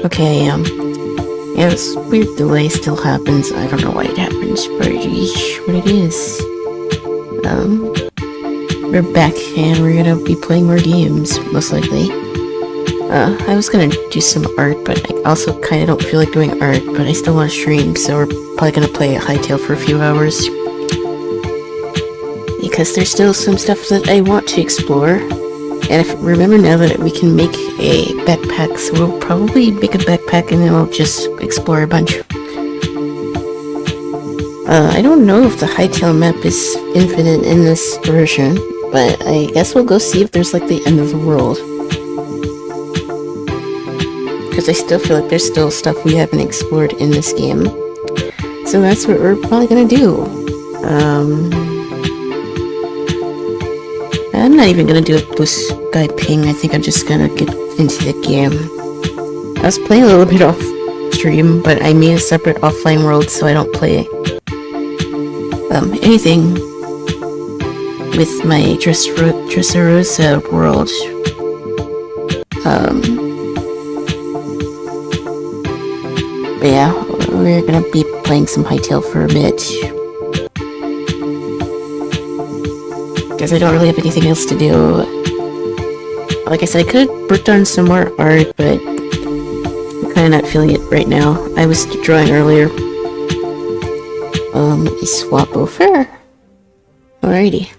Okay, yeah, this weird delay still happens. I don't know why it happens, but it is what it is. We're back, and we're gonna be playing more games, most likely. I was gonna do some art, but I also kinda don't feel like doing art, but I still want to stream, so we're probably gonna play Hytale for a few hours. Because there's still some stuff that I want to explore. And if remember now that we can make a backpack, so we'll probably make a backpack and then we'll just explore a bunch. I don't know if the Hytale map is infinite in this version, but I guess we'll go see if there's like the end of the world. Because I still feel like there's still stuff we haven't explored in this game. So that's what we're probably gonna do. I'm not even gonna do a blue sky ping. I think I'm just gonna get into the game. I was playing a little bit off stream, but I made a separate offline world so I don't play anything with my Dressrosa world. But yeah, we're gonna be playing some Hytale for a bit. Because I don't really have anything else to do. Like I said, I could have worked on some more art, but I'm kind of not feeling it right now. I was drawing earlier. Let me swap over. Alrighty.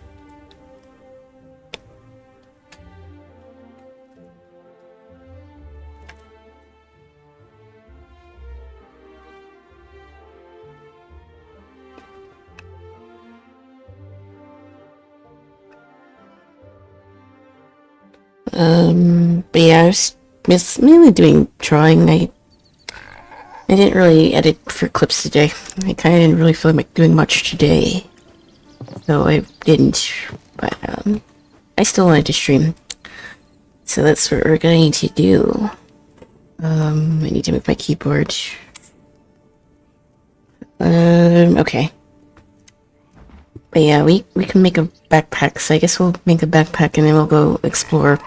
But yeah, I was mainly doing drawing. I didn't really edit for clips today. I kind of didn't really feel like doing much today. So I didn't, but I still wanted to stream. So that's what we're going to do. I need to move my keyboard. Okay. But yeah, we can make a backpack, so I guess we'll make a backpack and then we'll go explore.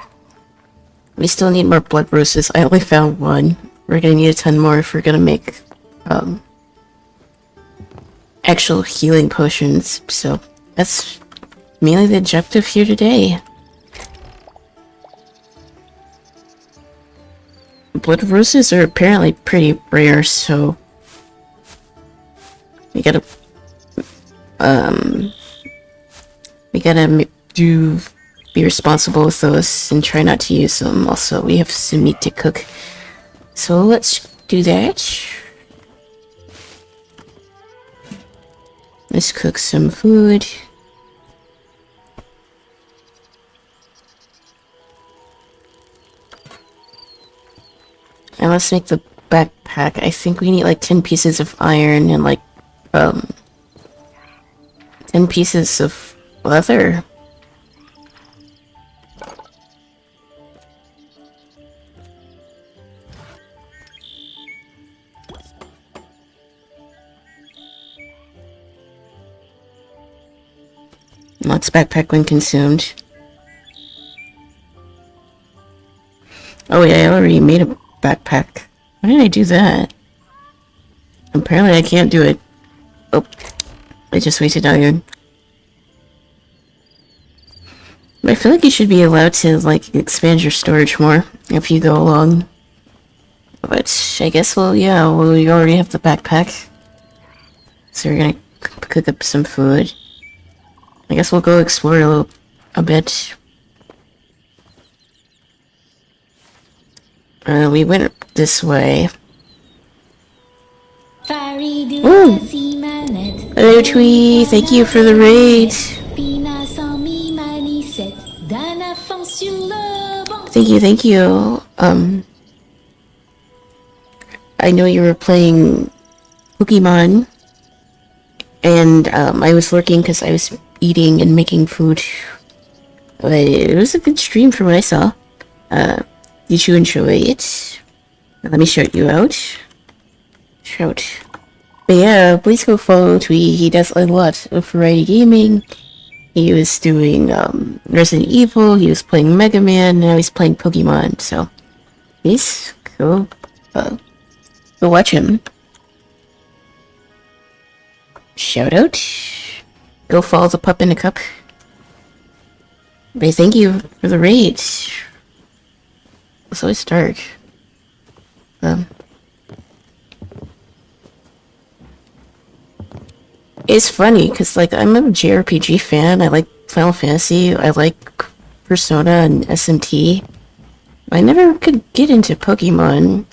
We still need more blood roses. I only found one. We're gonna need a ton more if we're gonna make actual healing potions. So that's mainly the objective here today. Blood roses are apparently pretty rare, so we gotta be responsible with those and try not to use them. Also, we have some meat to cook, so let's do that. Let's cook some food. And let's make the backpack. I think we need like 10 pieces of iron and like 10 pieces of leather. Let's backpack when consumed. Oh yeah, I already made a backpack. Why did I do that? Apparently I can't do it. Oh, I just wasted iron. I feel like you should be allowed to, like, expand your storage more if you go along. But I guess, well, yeah, well, we already have the backpack. So we're gonna cook up some food. I guess we'll go explore a bit. We went this way. Ooh! Hello, Twee! Thank you for the raid! Thank you. I know you were playing Pokemon, and I was lurking because I was eating and making food. But it was a good stream from what I saw. Did you enjoy it? Let me shout you out. Shout. But yeah, please go follow Twee. He does a lot of variety gaming. He was doing Resident Evil, he was playing Mega Man, now he's playing Pokemon, so please go Go watch him. Shout out. Go follow the pup in a cup. But thank you for the raid. It's always dark. It's funny because like I'm a JRPG fan. I like Final Fantasy. I like Persona and SMT. I never could get into Pokemon.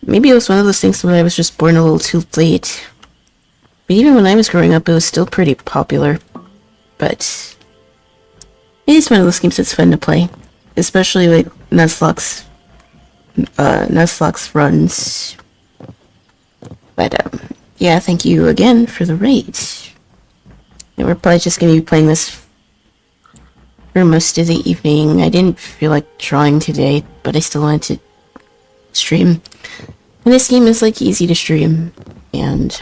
Maybe it was one of those things when I was just born a little too late. But even when I was growing up, it was still pretty popular. But it is one of those games that's fun to play, especially like Nuzlocke's runs. But yeah, thank you again for the raid. And we're probably just gonna be playing this for most of the evening. I didn't feel like drawing today, but I still wanted to stream. And this game is like easy to stream, and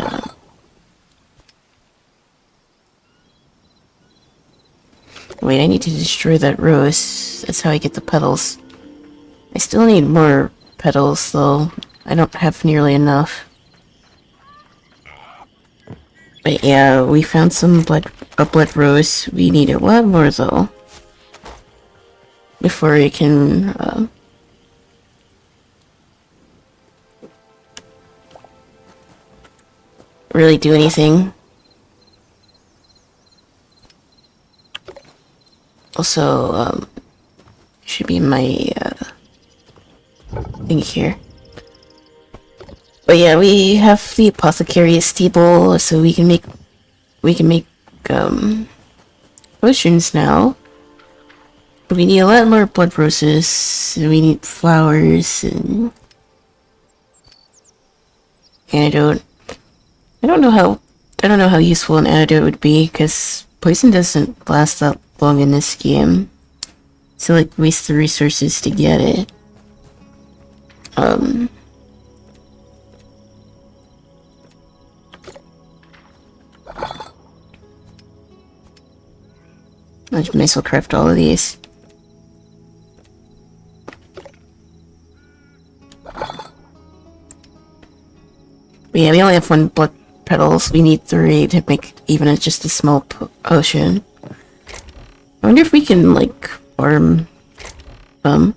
wait, I need to destroy that rose. That's how I get the petals. I still need more petals, though. I don't have nearly enough. But yeah, we found some blood rose. We need a lot more, though, before we can really do anything. Also, should be my thing here. But yeah, we have the apothecary's table, so we can make potions now. But we need a lot more blood roses. And we need flowers and antidote. I don't know how useful an antidote would be, because poison doesn't last that long in this game. So like waste the resources to get it. I might as well craft all of these. But yeah, we only have one blood petals. We need 3 to make even just a small potion. I wonder if we can like farm. We'll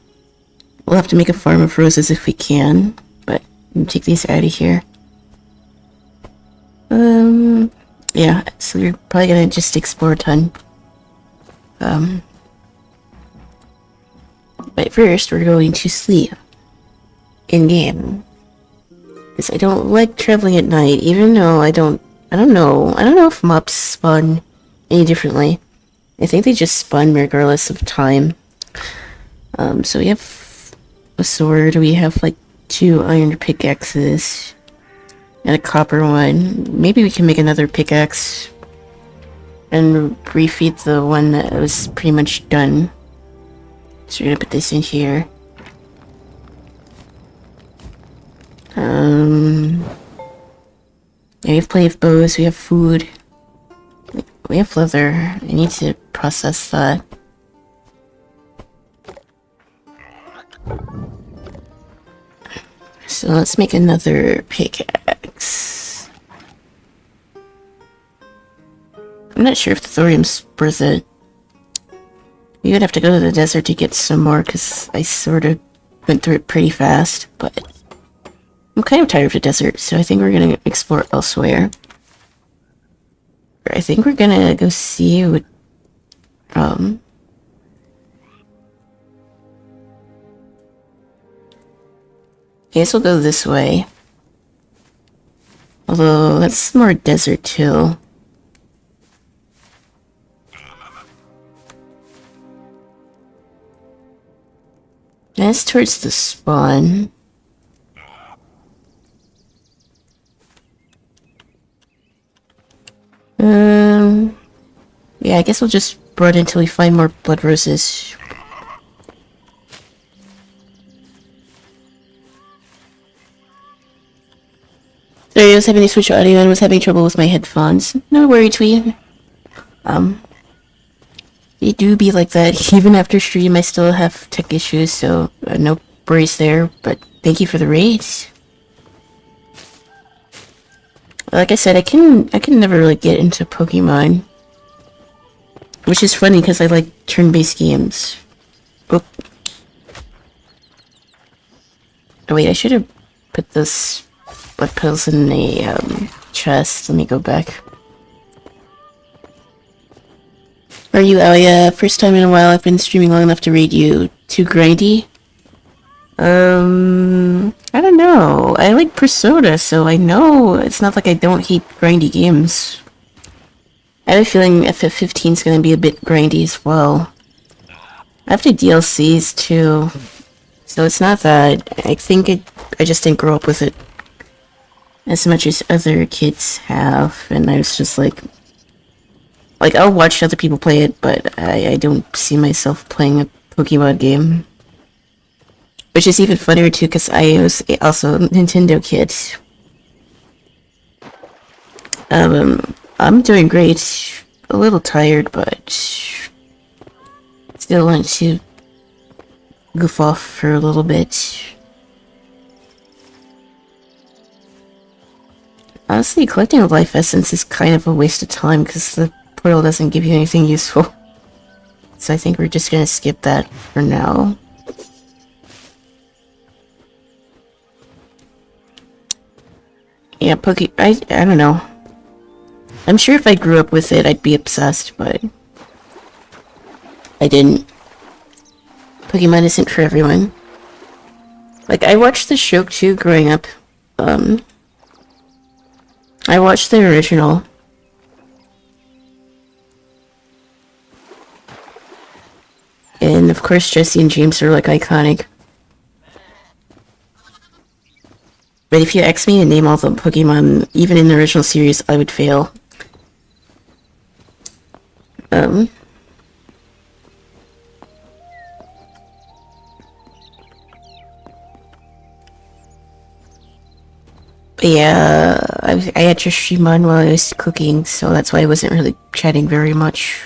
have to make a farm of roses if we can. But take these out of here. Yeah. So we're probably gonna just explore a ton. But first, we're going to sleep in game. Because I don't like traveling at night, even though I don't know if mobs spawn any differently. I think they just spawn regardless of time. So we have a sword, we have like 2 iron pickaxes, and a copper one. Maybe we can make another pickaxe and refeed the one that was pretty much done. So we're gonna put this in here. Yeah, we have plenty of bows, we have food. We have leather. I need to process that. So let's make another pickaxe. I'm not sure if the thorium's worth it. We would have to go to the desert to get some more, because I sort of went through it pretty fast, but I'm kind of tired of the desert, so I think we're gonna explore elsewhere. I think we're gonna go see what, I guess we'll go this way. Although, that's more desert too. That's towards the spawn. Yeah, I guess we'll just run until we find more blood roses. Sorry, I was having to switch audio and was having trouble with my headphones. No worry, Tweet. It do be like that. Even after stream, I still have tech issues, so no worries there. But thank you for the raid. Like I said, I can never really get into Pokemon, which is funny because I like turn-based games. Oh. Oh wait, I should have put those blood pills in the chest. Let me go back. Are you Alia? First time in a while I've been streaming long enough to rate you. Too grindy? I don't know. I like Persona, so I know it's not like I don't hate grindy games. I have a feeling FF15 is gonna be a bit grindy as well. I have the DLCs too, so it's not that. I think I just didn't grow up with it as much as other kids have, and I was just like, I'll watch other people play it, but I don't see myself playing a Pokemon game. Which is even funnier too, because I was also a Nintendo kid. I'm doing great. A little tired, but still want to goof off for a little bit. Honestly, collecting a life essence is kind of a waste of time because the portal doesn't give you anything useful. So I think we're just gonna skip that for now. Yeah, I don't know. I'm sure if I grew up with it, I'd be obsessed, but I didn't. Pokemon isn't for everyone. Like, I watched the show too growing up. I watched the original. And of course, Jesse and James are like iconic. But if you asked me to name all the Pokemon, even in the original series, I would fail. But yeah, I had your stream on while I was cooking, so that's why I wasn't really chatting very much.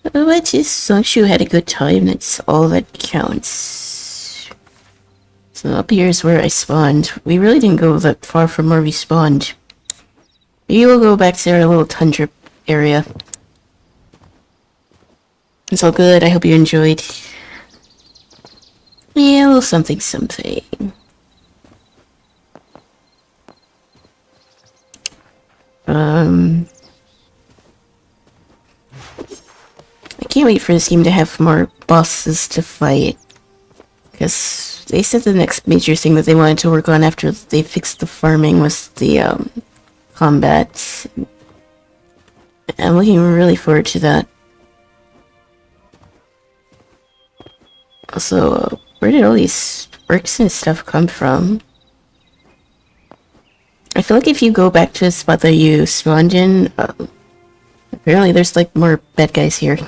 But as long as you had a good time, that's all that counts. So up here is where I spawned. We really didn't go that far from where we spawned. Maybe we'll go back to our little tundra area. It's all good, I hope you enjoyed. Yeah, a little something something. I can't wait for this game to have more bosses to fight. Because they said the next major thing that they wanted to work on after they fixed the farming was the, combat. I'm looking really forward to that. Also, where did all these works and stuff come from? I feel like if you go back to the spot that you spawned in, apparently there's like more bad guys here.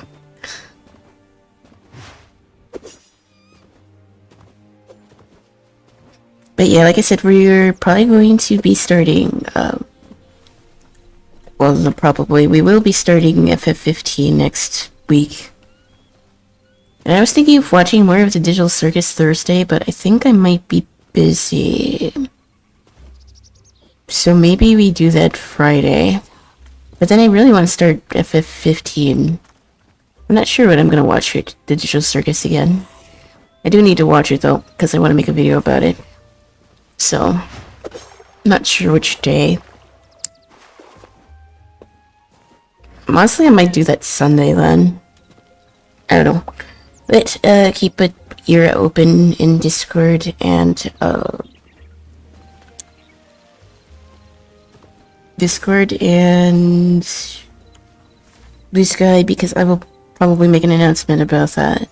But yeah, like I said, we're probably going to be starting, well, no, probably, we will be starting FF15 next week. And I was thinking of watching more of the Digital Circus Thursday, but I think I might be busy. So maybe we do that Friday. But then I really want to start FF15. I'm not sure when I'm going to watch it, the Digital Circus again. I do need to watch it though, because I want to make a video about it. So, not sure which day. Honestly, I might do that Sunday then. I don't know. But, keep an ear open in Discord and, Blue Sky, because I will probably make an announcement about that.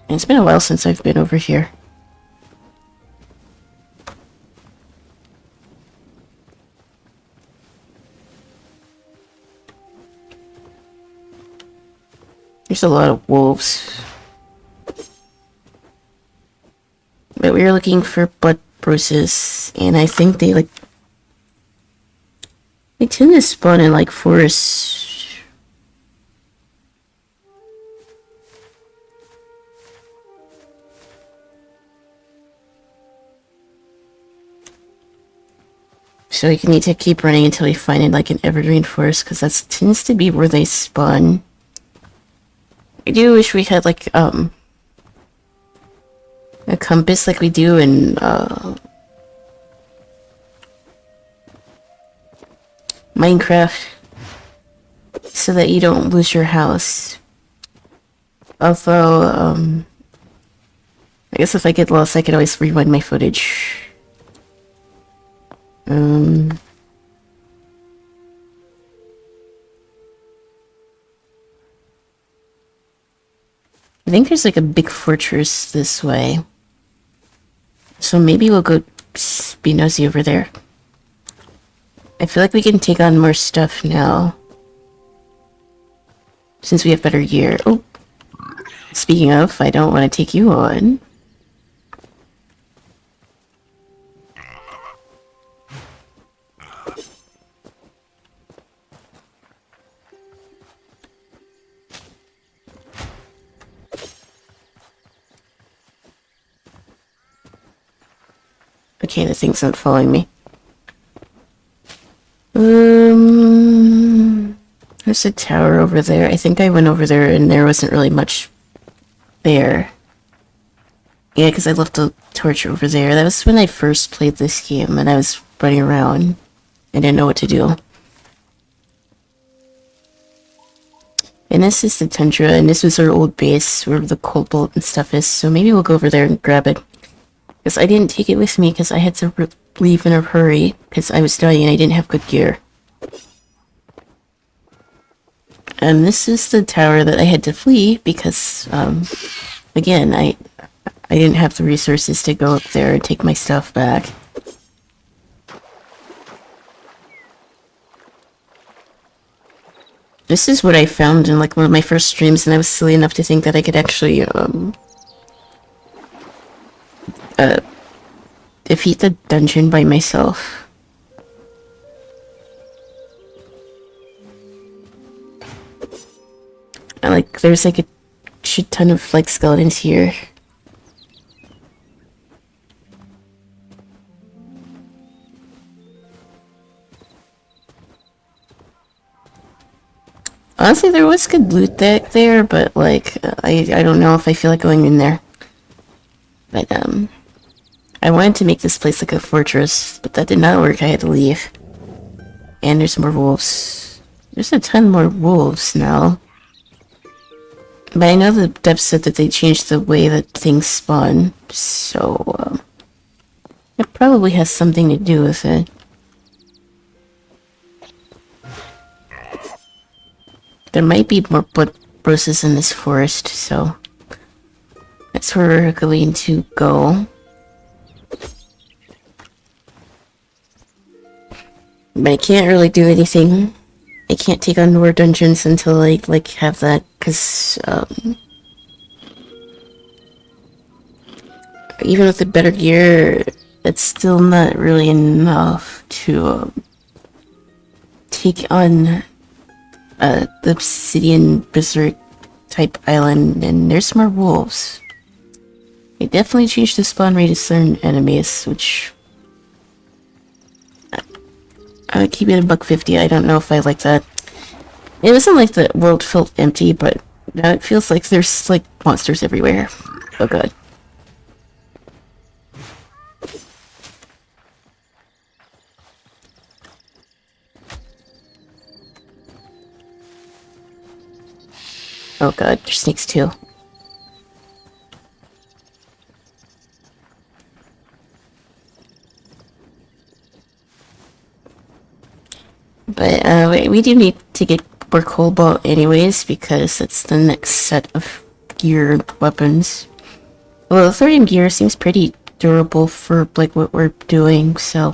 And it's been a while since I've been over here. There's a lot of wolves. But we were looking for blood bruises, and I think they tend to spawn in like forests. So you need to keep running until you find it like an evergreen forest, because that tends to be where they spawn. I do wish we had like a compass like we do in Minecraft, so that you don't lose your house. Although, I guess if I get lost, I could always rewind my footage. I think there's like a big fortress this way. So maybe we'll go be nosy over there. I feel like we can take on more stuff now, since we have better gear. Oh, speaking of, I don't want to take you on. Okay, the thing's not following me. There's a tower over there. I think I went over there and there wasn't really much there. Yeah, because I left the torch over there. That was when I first played this game and I was running around. I didn't know what to do. And this is the tundra, and this was our old base where the cobalt and stuff is, so maybe we'll go over there and grab it. Because I didn't take it with me because I had to leave in a hurry because I was dying and I didn't have good gear. And this is the tower that I had to flee because, again, I didn't have the resources to go up there and take my stuff back. This is what I found in like one of my first streams, and I was silly enough to think that I could actually, defeat the dungeon by myself. And like, there's like a shit ton of like skeletons here. Honestly, there was good loot there, but like, I don't know if I feel like going in there. But, I wanted to make this place like a fortress, but that did not work. I had to leave. And there's more wolves. There's a ton more wolves now. But I know the devs said that they changed the way that things spawn, so, it probably has something to do with it. There might be more blood roses in this forest, so that's where we're going to go. But I can't really do anything. I can't take on more dungeons until I, like, have that, because, even with the better gear, it's still not really enough to, take on, the obsidian berserk type island, and there's more wolves. They definitely changed the spawn rate of certain enemies, which I would keep it at $1.50. I don't know if I like that. It wasn't like the world felt empty, but now it feels like there's like monsters everywhere. Oh god. Oh god, there's snakes too. But, we do need to get more cobalt anyways, because it's the next set of gear and weapons. Well, the thorium gear seems pretty durable for, like, what we're doing, so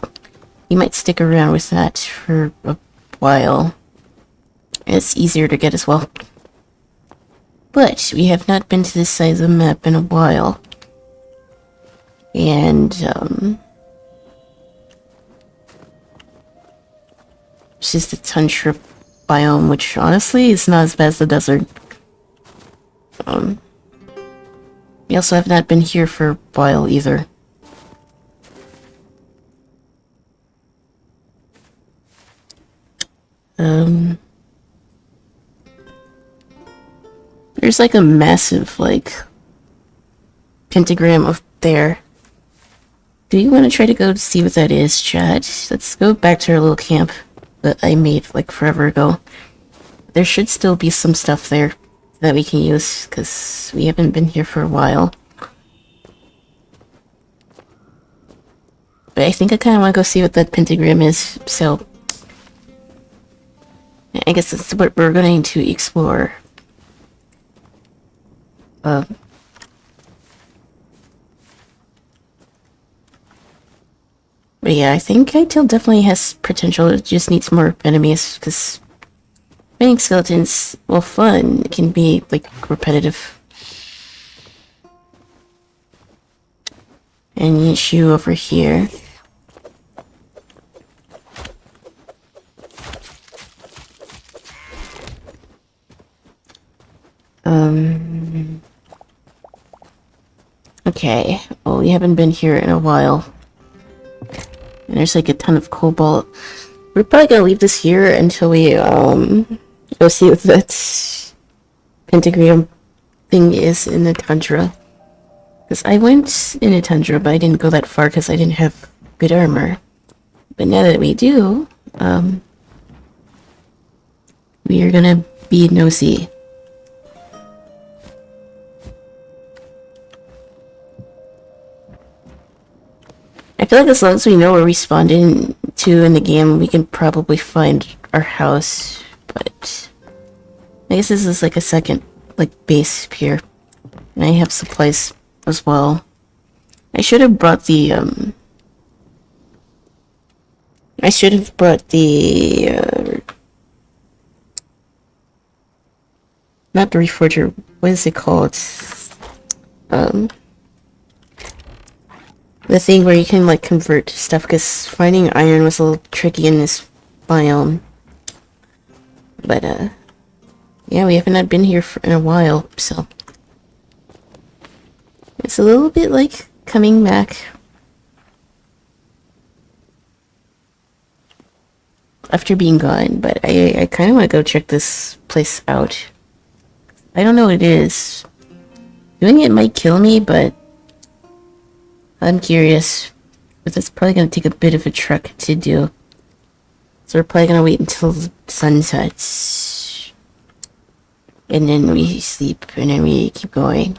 you might stick around with that for a while. It's easier to get as well. But we have not been to this side of the map in a while. And, this is the tundra biome, which honestly is not as bad as the desert. We also have not been here for a while either. There's like a massive, like, pentagram up there. Do you want to try to go to see what that is, Chad? Let's go back to our little camp that I made, like, forever ago. There should still be some stuff there that we can use, because we haven't been here for a while. But I think I kind of want to go see what that pentagram is, so I guess that's what we're going to explore. But yeah, I think Hytale definitely has potential. It just needs more enemies, because fighting skeletons, well, fun, it can be, like, repetitive. And you over here. Okay, well, we haven't been here in a while. And there's like a ton of cobalt. We're probably gonna leave this here until we, go see what that pentagram thing is in the tundra. Because I went in a tundra, but I didn't go that far because I didn't have good armor. But now that we do, we are gonna be nosy. I feel like as long as we know where we spawned into in the game, we can probably find our house, but I guess this is like a second, like, base here. And I have supplies as well. I should have brought the, not the reforger, what is it called? The thing where you can, like, convert stuff, because finding iron was a little tricky in this biome. But, yeah, we haven't been here in a while, so it's a little bit like coming back after being gone, but I kind of want to go check this place out. I don't know what it is. Doing it might kill me, but I'm curious. But it's probably going to take a bit of a trek to do. So we're probably going to wait until the sun sets. And then we sleep, and then we keep going.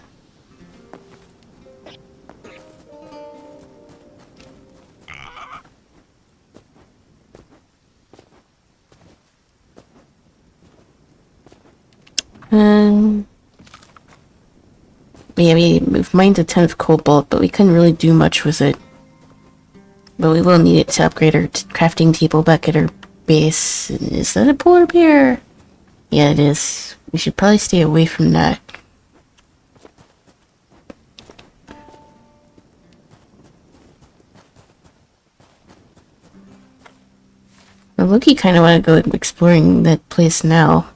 Yeah, we've mined a ton of cobalt, but we couldn't really do much with it. But we will need it to upgrade our crafting table back at our base. Is that a polar bear? Yeah, it is. We should probably stay away from that. I look-y kind of want to go exploring that place now.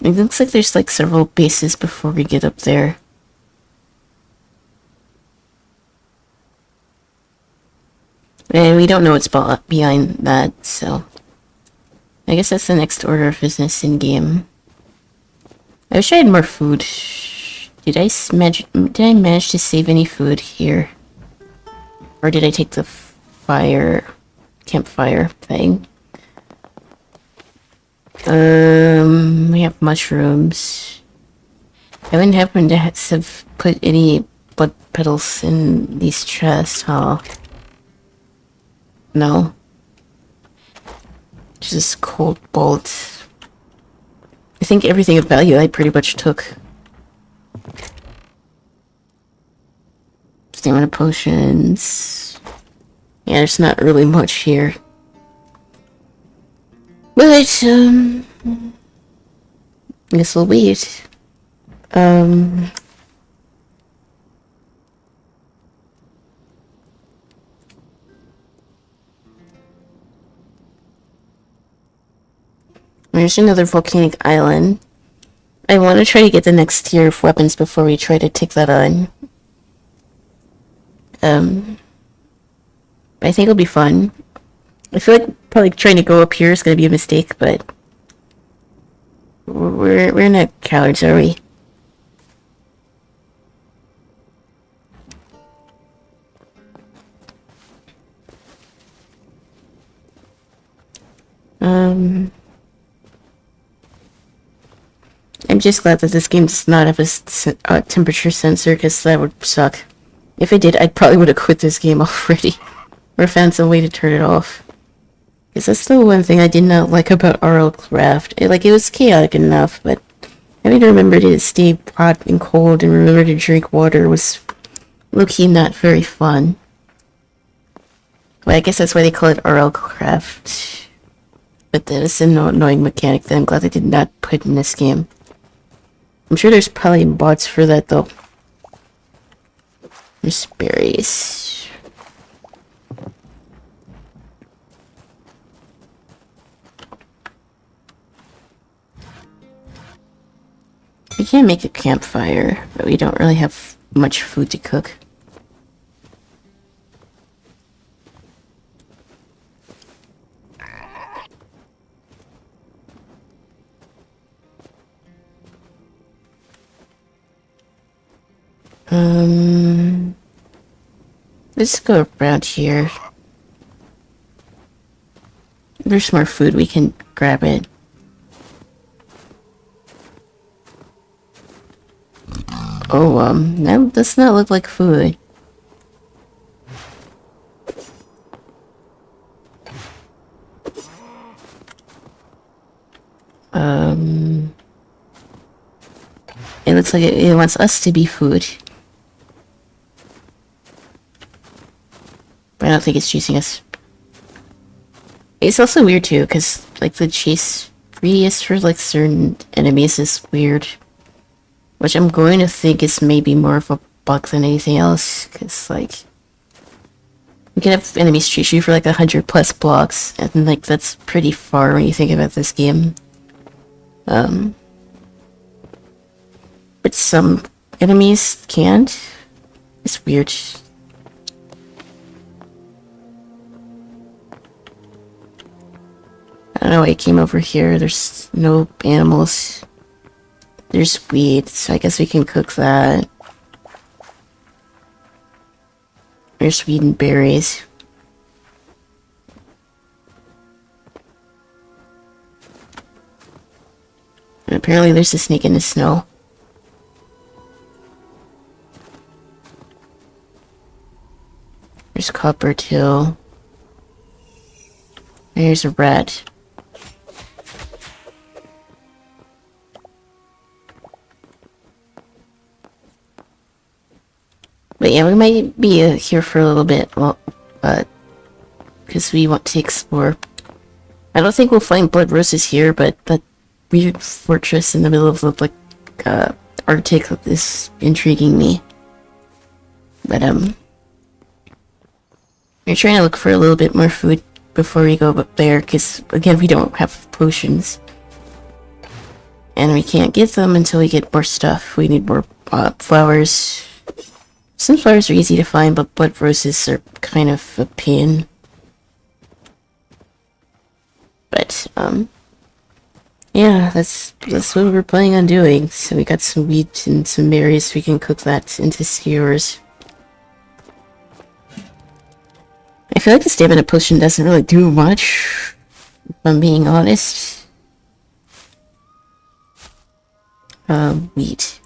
It looks like there's like several bases before we get up there. And we don't know what's behind that, so I guess that's the next order of business in game. I wish I had more food. Did I manage to save any food here? Or did I take the campfire thing? We have mushrooms. I wouldn't happen to have put any blood petals in these chests, huh? No. Just cold bolt. I think everything of value I pretty much took. Stamina potions. Yeah, there's not really much here. But, I guess we'll wait. There's another volcanic island. I want to try to get the next tier of weapons before we try to take that on. I think it'll be fun. I feel like probably trying to go up here is gonna be a mistake, but we're not cowards, are we? I'm just glad that this game does not have a temperature sensor, because that would suck. If it did, I probably would have quit this game already, or found some way to turn it off. Because that's the one thing I did not like about RL Craft. It was chaotic enough, but having to remember to stay hot and cold and remember to drink water was low-key not very fun. Well, I guess that's why they call it RL Craft. But that is an annoying mechanic that I'm glad they did not put in this game. I'm sure there's probably bots for that, though. There's berries. We can make a campfire, but we don't really have much food to cook. Let's go around here. There's more food, we can grab it. Oh, that does not look like food. It looks like it wants us to be food. But I don't think it's chasing us. It's also weird too, because like the chase radius for like certain enemies is weird. Which I'm going to think is maybe more of a bug than anything else, because like you can have enemies chase you for like 100+ blocks, and like that's pretty far when you think about this game. But some enemies can't. It's weird. I don't know why I came over here. There's no animals. There's wheat, so I guess we can cook that. There's wheat and berries. And apparently there's a snake in the snow. There's copper too. There's a rat. But yeah, we might be here for a little bit, well, because we want to explore. I don't think we'll find blood roses here, but that weird fortress in the middle of the, like, Arctic is intriguing me. But, we're trying to look for a little bit more food before we go up there, because, again, we don't have potions. And we can't get them until we get more stuff. We need more, flowers. Sunflowers are easy to find, but blood roses are kind of a pain. But, yeah, that's what we're planning on doing. So we got some wheat and some berries. We can cook that into skewers. I feel like the stamina potion doesn't really do much, if I'm being honest. Wheat.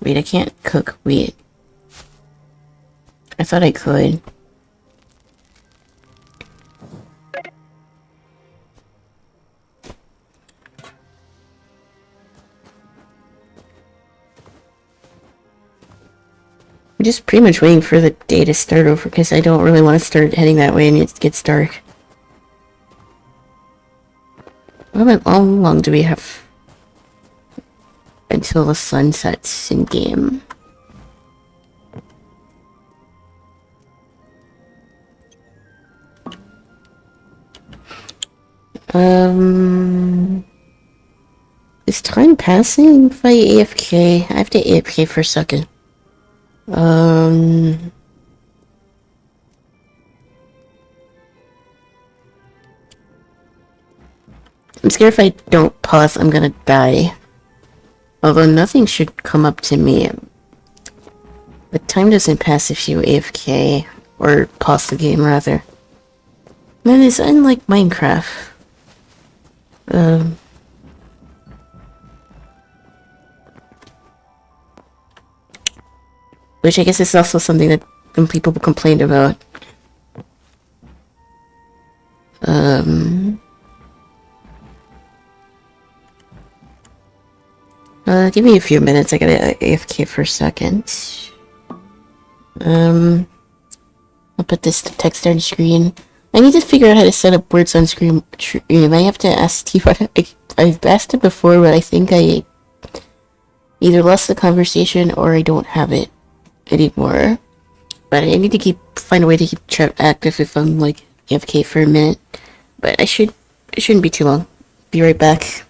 Wait, I can't cook wheat. I thought I could. I'm just pretty much waiting for the day to start over, because I don't really want to start heading that way and it gets dark. How long do we have until the sun sets in game? Is time passing if I AFK? I have to AFK for a second. I'm scared if I don't pause, I'm gonna die. Although nothing should come up to me. But time doesn't pass if you AFK. Or pause the game, rather. That is unlike Minecraft. Um... Which I guess is also something that some people complained about. Give me a few minutes. I gotta AFK for a second. I'll put this text on screen. I need to figure out how to set up words on screen. I have to ask Steve. I've asked it before, but I think I either lost the conversation or I don't have it anymore. But I need to find a way to keep chat active if I'm like AFK for a minute. But it shouldn't be too long. Be right back.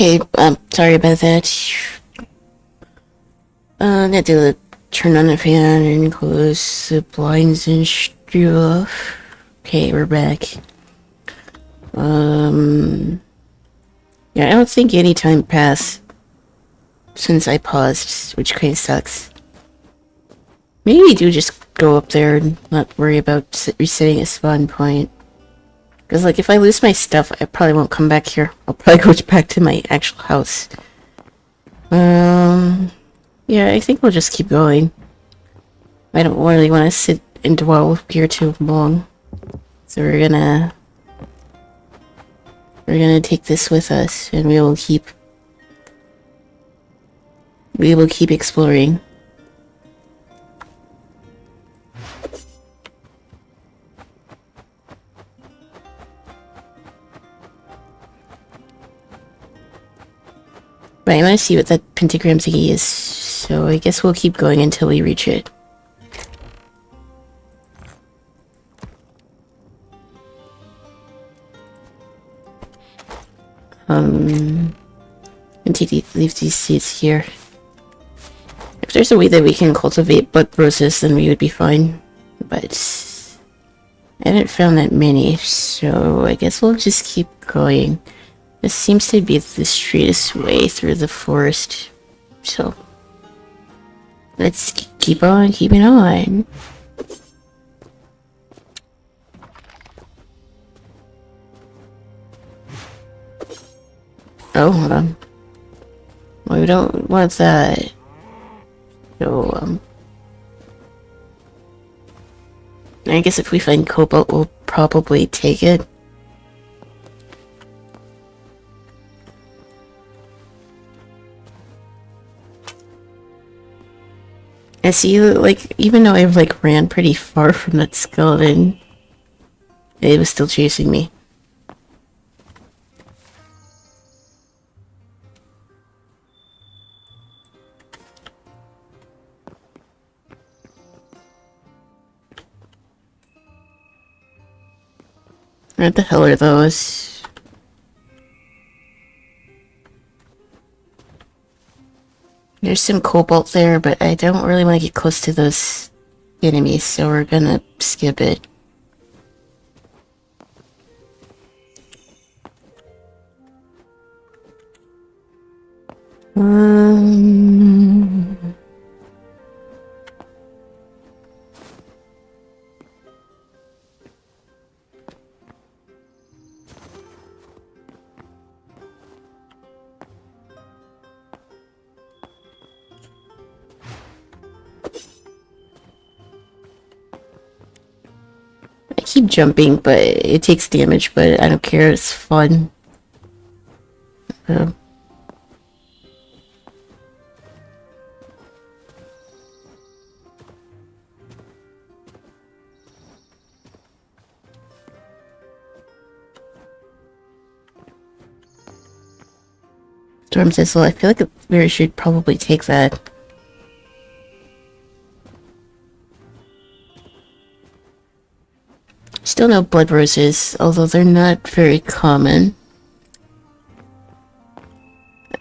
Okay, sorry about that. I had to turn on the fan and close the blinds and stuff. Okay, we're back. Yeah, I don't think any time passed since I paused, which kind of sucks. Maybe we do just go up there and not worry about resetting a spawn point. Because, like, if I lose my stuff, I probably won't come back here. I'll probably go back to my actual house. Yeah, I think we'll just keep going. I don't really want to sit and dwell here too long. So we're gonna take this with us, and we will keep exploring. But I want to see what that pentagram thingy is, so I guess we'll keep going until we reach it. And leave these seeds here. If there's a way that we can cultivate blood roses, then we would be fine. But I haven't found that many, so I guess we'll just keep going. This seems to be the straightest way through the forest, so let's keep on keeping on. Oh, hold on. Well, we don't want that. So, I guess if we find cobalt, we'll probably take it. And see, like, even though I, like, ran pretty far from that skeleton, it was still chasing me. What the hell are those? There's some cobalt there, but I don't really want to get close to those enemies, so we're gonna skip it. I keep jumping, but it takes damage, but I don't care, it's fun. Storm Thistle, I feel like we should probably take that. Still no blood roses, although they're not very common.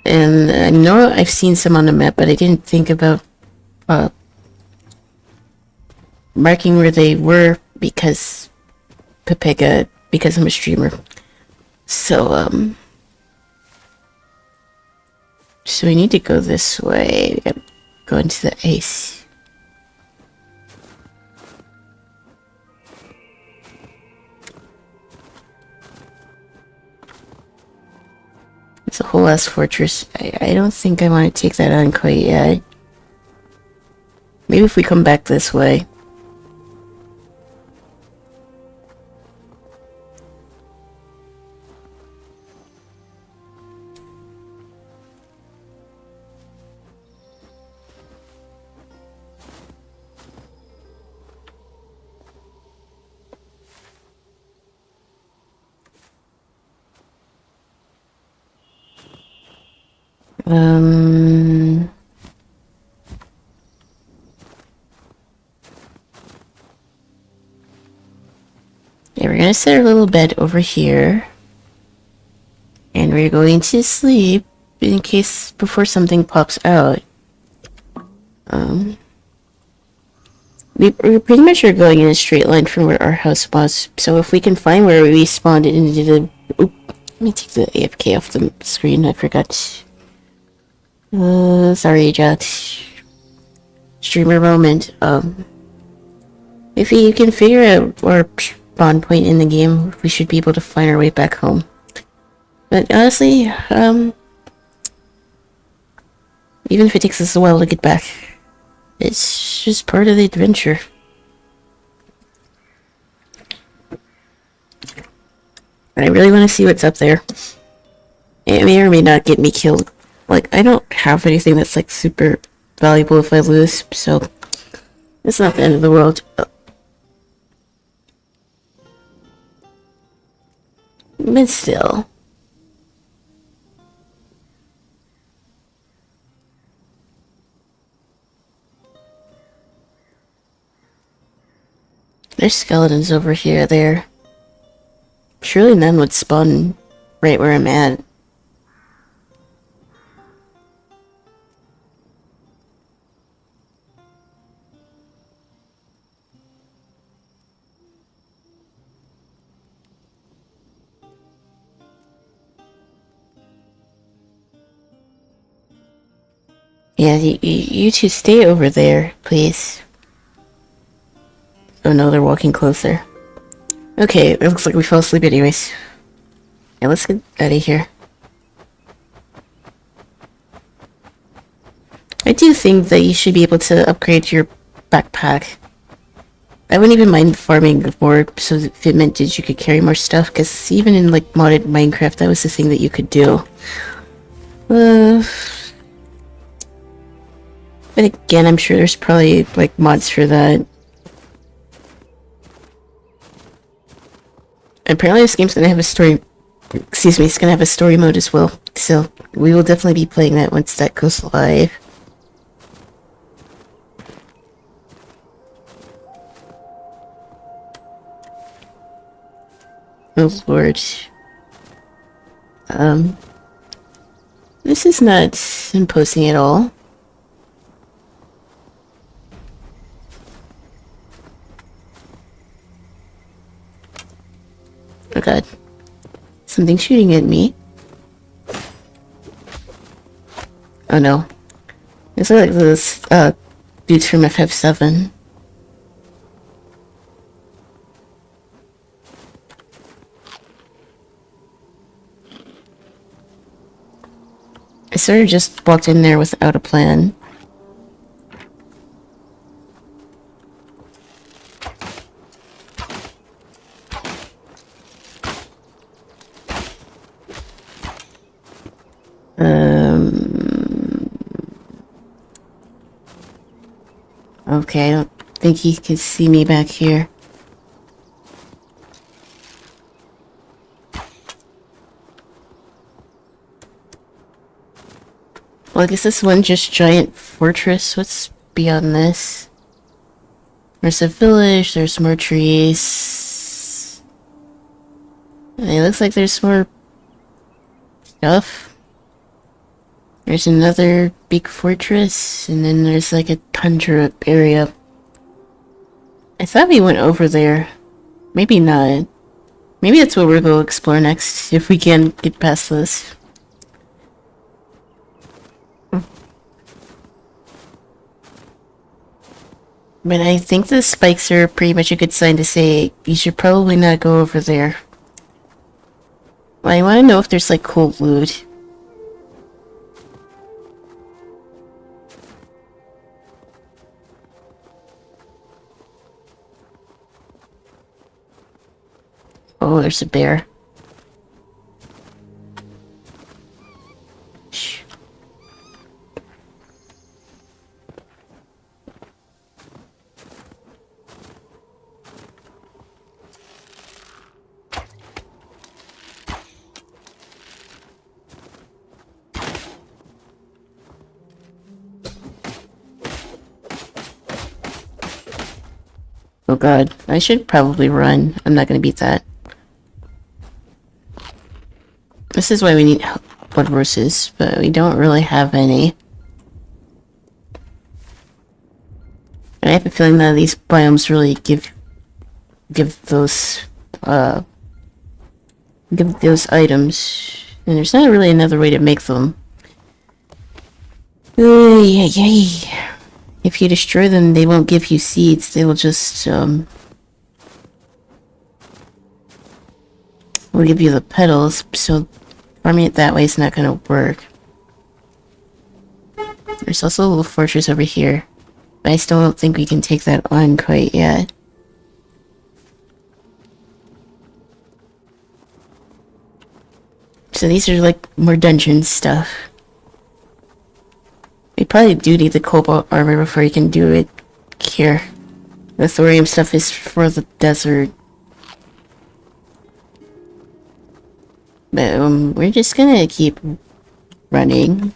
And I know I've seen some on the map, but I didn't think about marking where they were because Pepega, because I'm a streamer. So, so we need to go this way. We gotta go into the ice. It's a whole ass fortress. I don't think I want to take that on quite yet. Maybe if we come back this way. Yeah, we're gonna set our little bed over here. And we're going to sleep. in case before something pops out. We pretty much are going in a straight line from where our house was. So if we can find where we spawned into the... Oop, let me take the AFK off the screen. I forgot. Sorry, Jack. Streamer moment. If you can figure out our spawn point in the game, we should be able to find our way back home. But honestly, even if it takes us a while to get back, it's just part of the adventure. I really want to see what's up there. It may or may not get me killed. Like, I don't have anything that's like super valuable if I lose, so it's not the end of the world. But still. There's skeletons over here, there. Surely none would spawn right where I'm at. Yeah, you two stay over there, please. Oh no, they're walking closer. Okay, it looks like we fell asleep anyways. Yeah, let's get out of here. I do think that you should be able to upgrade your backpack. I wouldn't even mind farming more, so if it meant that you could carry more stuff, because even in like modded Minecraft, that was the thing that you could do. But again, I'm sure there's probably like mods for that. Apparently this game's gonna have a story... Excuse me, it's gonna have a story mode as well. So, we will definitely be playing that once that goes live. Oh lord. This is not imposing at all. Oh god. Something shooting at me. Oh no. It's like those, dudes from FF7. I sort of just walked in there without a plan. Okay, I don't think he can see me back here. Well, I guess this one just giant fortress. What's beyond this? There's a village, there's more trees. It looks like there's more stuff. There's another big fortress, and then there's like a tundra area. I thought we went over there. Maybe not. Maybe that's what we'll go explore next, if we can get past this. But I think the spikes are pretty much a good sign to say you should probably not go over there. Well, I want to know if there's like cool loot. Oh, there's a bear. Shh. Oh god, I should probably run. I'm not gonna beat that. This is why we need help. blood roses, but we don't really have any. And I have a feeling that these biomes really give those items, and there's not really another way to make them. Yay. If you destroy them, they won't give you seeds. They will just will give you the petals. So farming it that way is not gonna work. There's also a little fortress over here, but I still don't think we can take that on quite yet. So these are like more dungeon stuff. We probably do need the cobalt armor before you can do it here. The thorium stuff is for the desert. But we're just gonna keep running.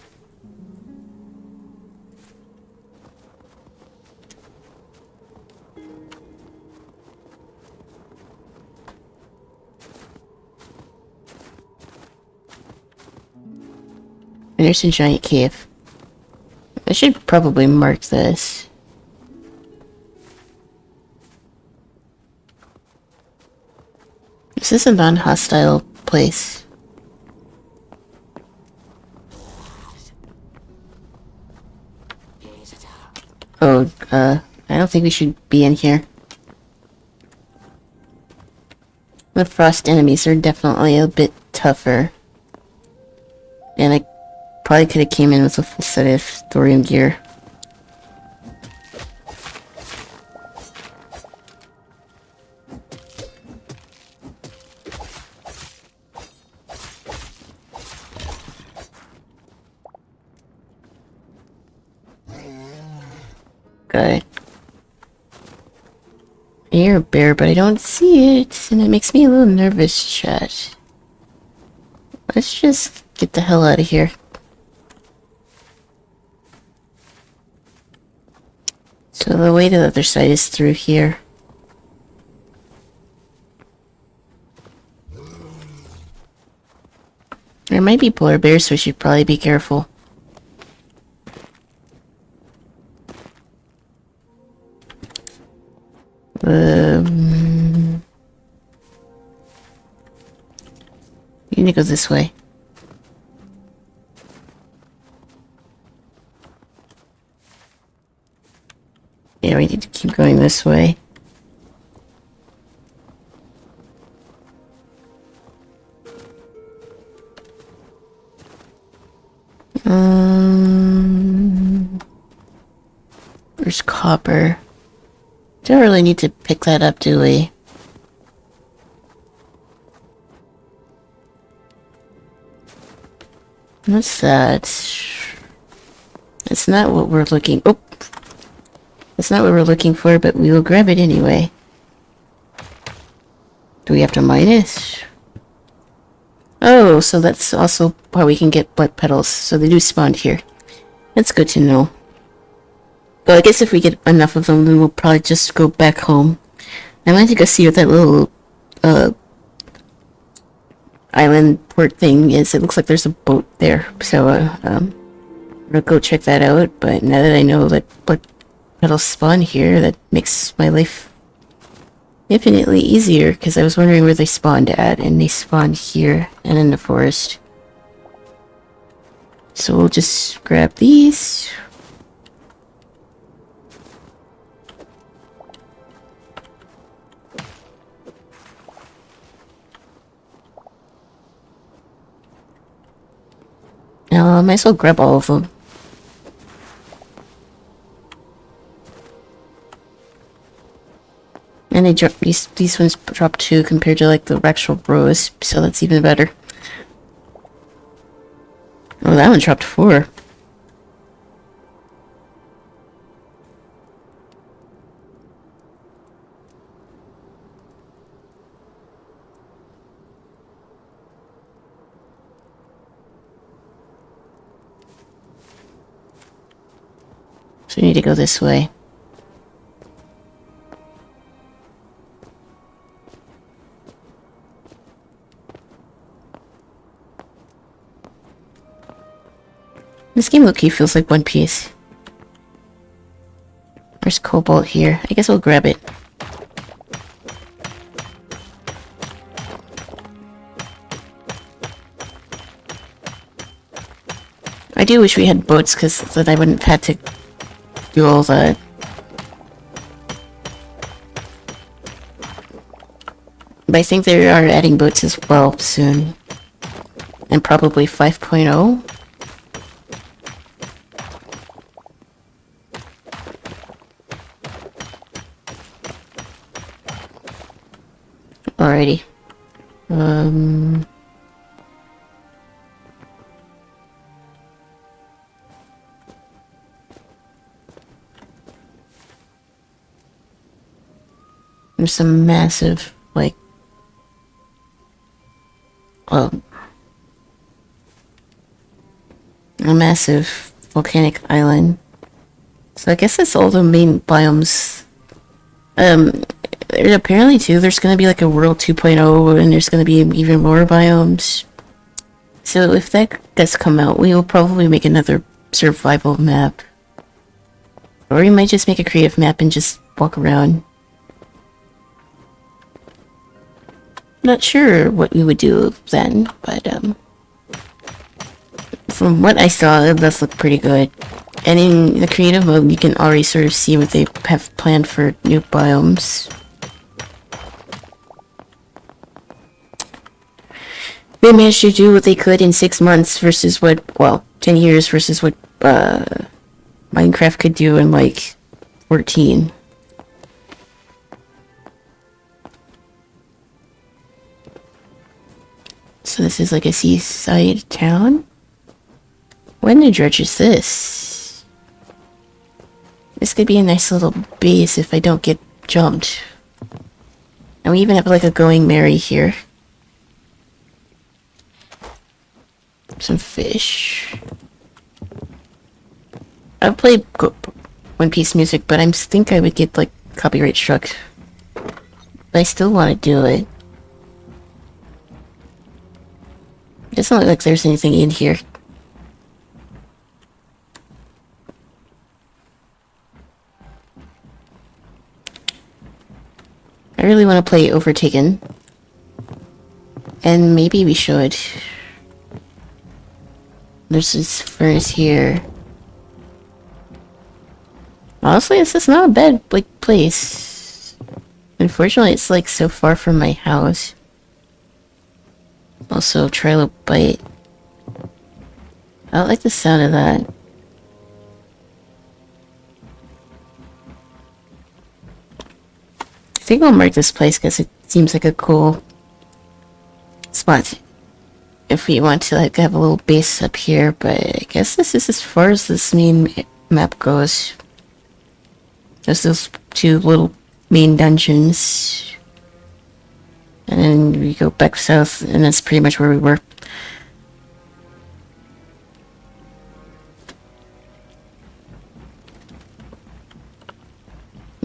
And there's a giant cave. I should probably mark this. This is a non-hostile place. Oh, I don't think we should be in here. The frost enemies are definitely a bit tougher. And I probably could have came in with a full set of thorium gear. Good. I hear a bear, but I don't see it, and it makes me a little nervous, chat. Let's just get the hell out of here. So the way to the other side is through here. There might be polar bears, so we should probably be careful. You need to go this way. Yeah, we need to keep going this way. There's copper. Don't really need to pick that up, do we? What's that? It's not what we're looking... Oh! That's not what we're looking for, but we will grab it anyway. Do we have to mine it? Oh, so that's also how we can get blood petals. So they do spawn here. That's good to know. Well, I guess if we get enough of them, then we'll probably just go back home. I might to go see what that little island port thing is. It looks like there's a boat there. So I'm gonna go check that out. But now that I know that blood petals spawn here, that makes my life infinitely easier, because I was wondering where they spawned at, and they spawned here and in the forest. So we'll just grab these. I might as well grab all of them. And they drop these ones drop 2 compared to like the actual rows, so that's even better. Oh, that one dropped 4. So we need to go this way. This game low-key feels like One Piece. There's cobalt here. I guess we'll grab it. I do wish we had boats, because then I wouldn't have had to do all that. But I think they are adding boats as well soon. And probably 5.0. Alrighty. There's some massive, like, a massive volcanic island. So I guess that's all the main biomes. Apparently too, there's gonna be like a World 2.0 and there's gonna be even more biomes. So if that does come out, we will probably make another survival map. Or we might just make a creative map and just walk around. Not sure what we would do then, but from what I saw, it does look pretty good. And in the creative mode, you can already sort of see what they have planned for new biomes. They managed to do what they could in 6 months versus what, well, 10 years versus what Minecraft could do in like 14. So this is like a seaside town? When the dredge is this? This could be a nice little base if I don't get jumped. And we even have like a going Mary here. Some fish. I've played One Piece music, but I think I would get like copyright struck. But I still want to do it. It doesn't look like there's anything in here. I really want to play Overtaken. And maybe we should. There's this furnace here. Honestly, this is not a bad, like, place. Unfortunately, it's, like, so far from my house. Also, trilobite. I don't like the sound of that. I think I'll mark this place because it seems like a cool spot. If we want to like have a little base up here, but I guess this is as far as this main map goes. Just those 2 little main dungeons. And then we go back south, and that's pretty much where we were.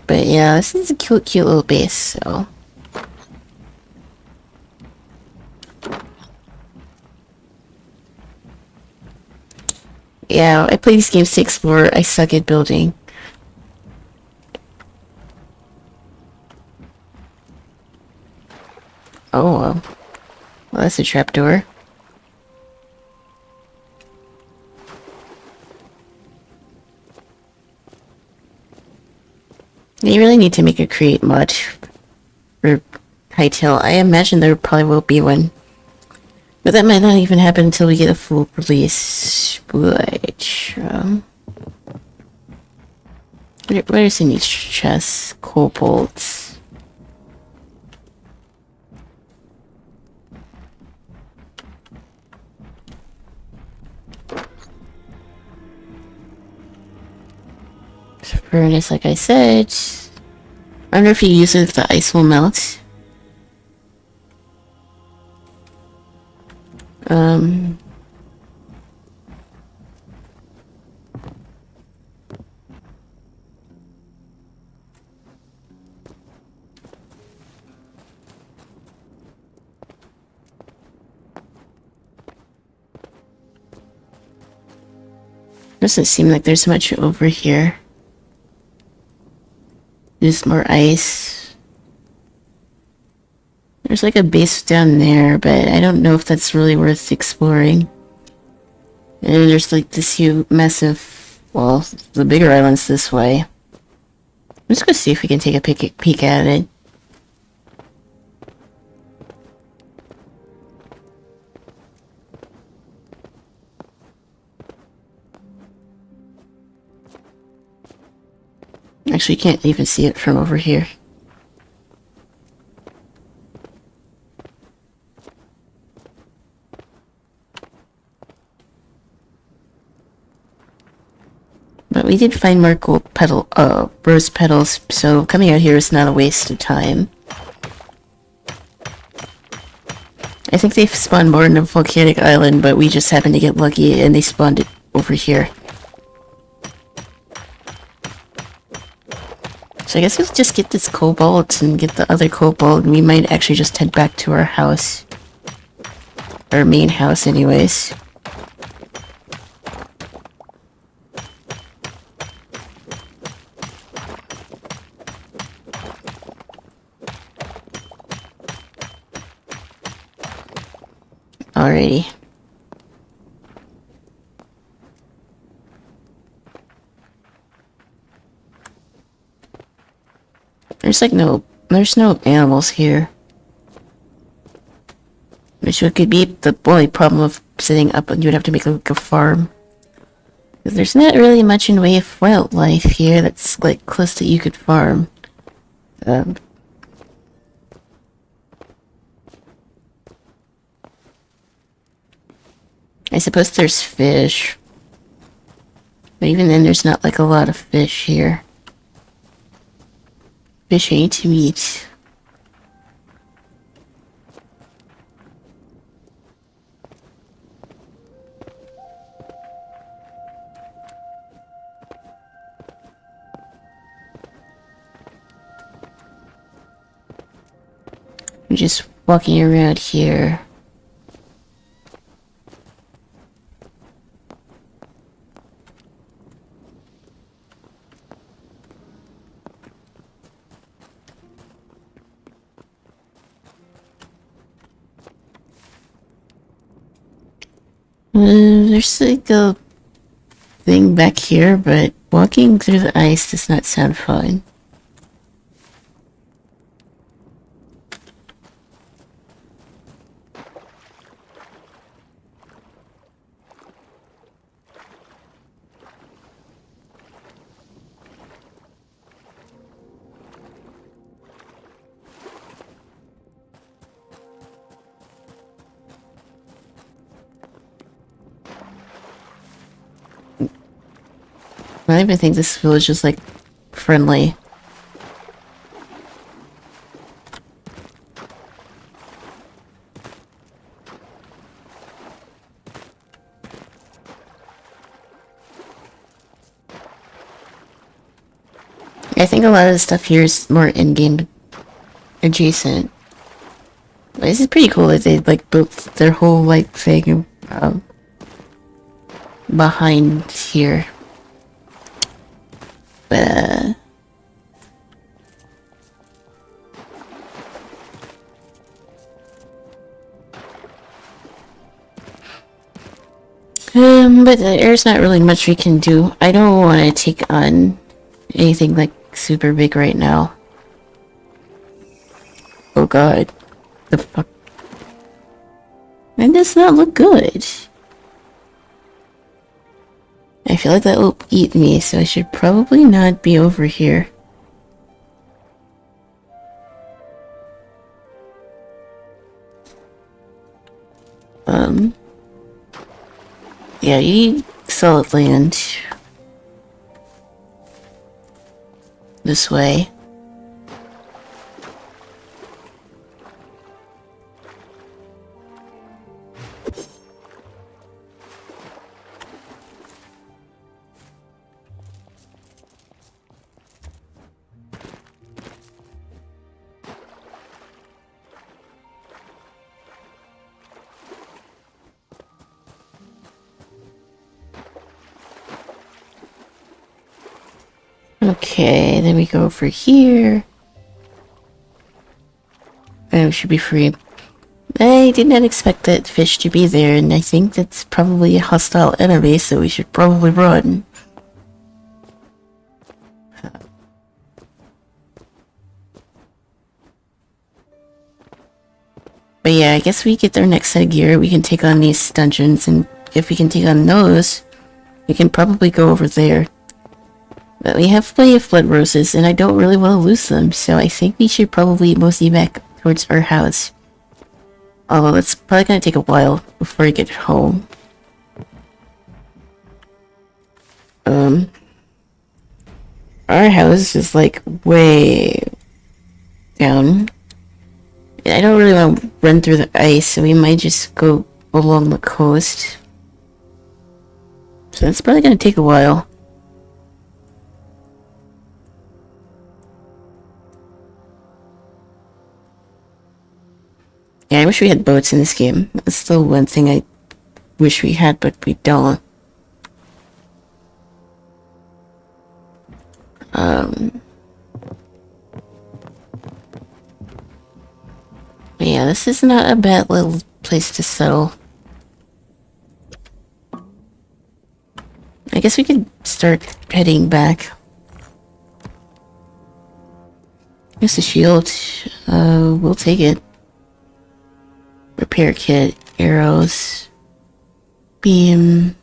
But yeah, this is a cute little base, so... Yeah, I play these games to explore. I suck at building. Oh, well, that's a trapdoor. You really need to make a create mod for Hytale. I imagine there probably will be one. But that might not even happen until we get a full release. Which, where's in each chest? Cobalt. Furnace, like I said. I wonder if you use it if the ice will melt. Doesn't seem like there's much over here. There's more ice. There's like a base down there, but I don't know if that's really worth exploring. And there's like this huge, massive, well, the bigger island's this way. Let's go see if we can take a peek at it. Actually, you can't even see it from over here. But we did find more gold rose petals, so coming out here is not a waste of time. I think they've spawned more in the volcanic island, but we just happened to get lucky and they spawned it over here. So I guess we'll just get this cobalt and get the other cobalt, and we might actually just head back to our house. Our main house anyways. Alrighty. There's no animals here. Which could be the only problem of setting up, and you would have to make like a farm. Because there's not really much in the way of wildlife here that's like close that you could farm. I suppose there's fish. But even then there's not like a lot of fish here. Fish ain't to eat. I'm just walking around here. There's like a thing back here, but walking through the ice does not sound fun. I don't even think this village is like friendly. I think a lot of the stuff here is more in-game adjacent. But this is pretty cool that they like built their whole like thing behind here. But there's not really much we can do. I don't want to take on anything like super big right now. Oh god. The fuck? That does not look good. I feel like that will eat me, so I should probably not be over here. Yeah, you need solid land. This way. Okay, then we go over here. And we should be free. I did not expect that fish to be there, and I think that's probably a hostile enemy, so we should probably run. But yeah, I guess we get our next set of gear, we can take on these dungeons, and if we can take on those, we can probably go over there. But we have plenty of blood roses, and I don't really want to lose them, so I think we should probably mosey back towards our house. Although it's probably gonna take a while before I get home. Our house is like way down. I don't really want to run through the ice, so we might just go along the coast. So it's probably gonna take a while. Yeah, I wish we had boats in this game. That's still one thing I wish we had, but we don't. Yeah, this is not a bad little place to settle. I guess we could start heading back. Here's the shield. We'll take it. Repair kit, arrows, beam,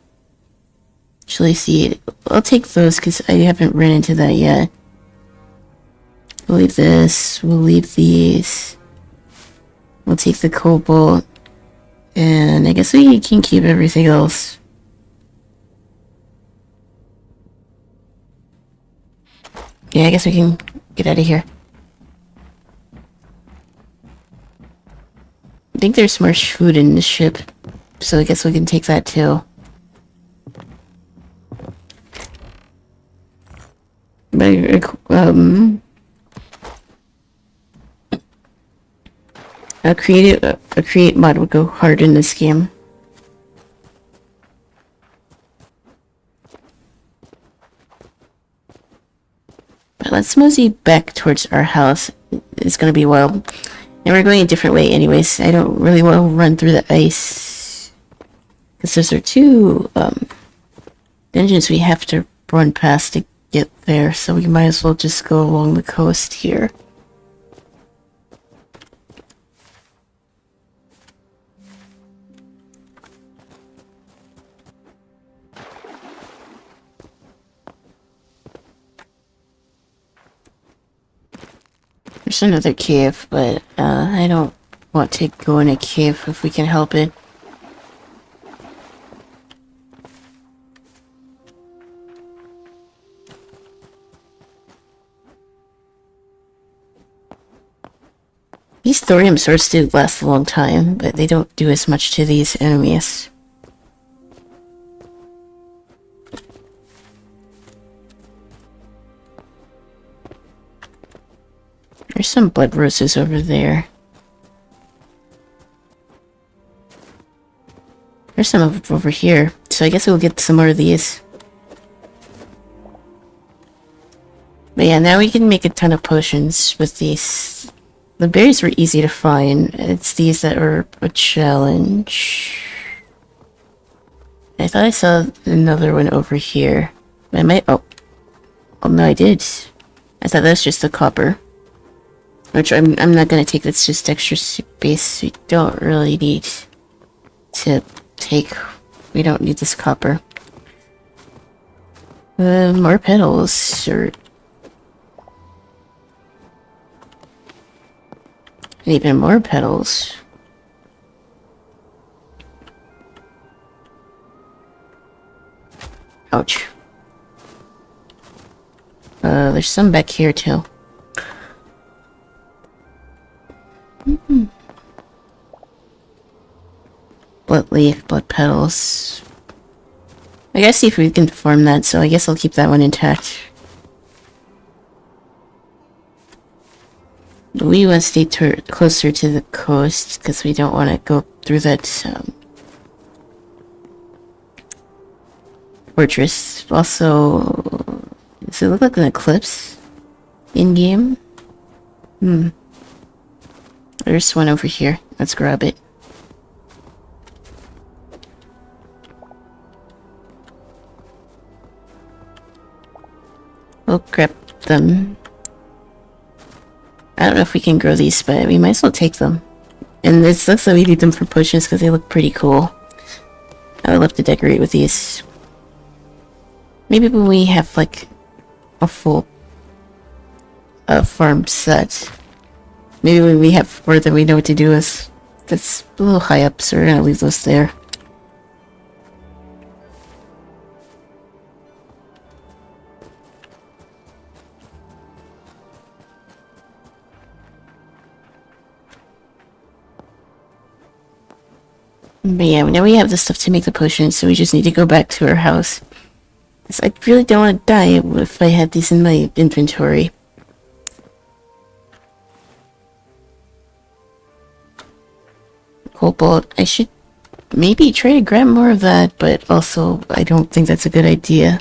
chili seed. I'll take those because I haven't run into that yet. We'll leave this. We'll leave these. We'll take the cobalt. And I guess we can keep everything else. Yeah, I guess we can get out of here. I think there's more food in this ship, so I guess we can take that too. But, a create mod would go hard in this game. But let's mosey back towards our house. It's gonna be a while. And we're going a different way anyways. I don't really want to run through the ice. Because those are two dungeons we have to run past to get there. So we might as well just go along the coast here. There's another cave, but I don't want to go in a cave if we can help it. These thorium swords do last a long time, but they don't do as much to these enemies. There's some blood roses over there. There's some over here, so I guess we'll get some more of these. But yeah, now we can make a ton of potions with these. The berries were easy to find. It's these that are a challenge. I thought I saw another one over here. I might... Oh no, I did. I thought that was just the copper. Which I'm not gonna take, that's just extra space we don't really need to take. We don't need this copper. More petals, or... And even more petals. Ouch. There's some back here too. Blood leaf, blood petals. I gotta see if we can farm that, so I guess I'll keep that one intact. We want to stay closer to the coast, because we don't want to go through that fortress. Also, Does it look like an eclipse in-game? There's one over here. Let's grab it. We'll grab them. I don't know if we can grow these, but we might as well take them. And it looks like we need them for potions because they look pretty cool. I would love to decorate with these. Maybe when we have like a full farm set. Maybe when we have more than we know what to do with. That's a little high up, so we're gonna leave those there. But yeah, now we have the stuff to make the potions, so we just need to go back to our house. I really don't want to die if I had these in my inventory. Cobalt. I should maybe try to grab more of that, but also I don't think that's a good idea.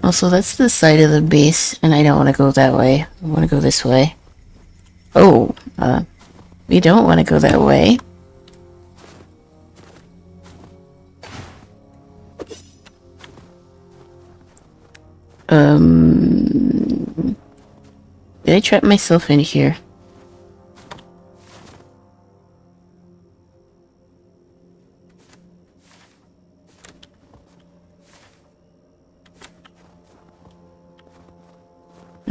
Also, that's the side of the base, and I don't want to go that way. I want to go this way. Oh, we don't want to go that way. Did I trap myself in here?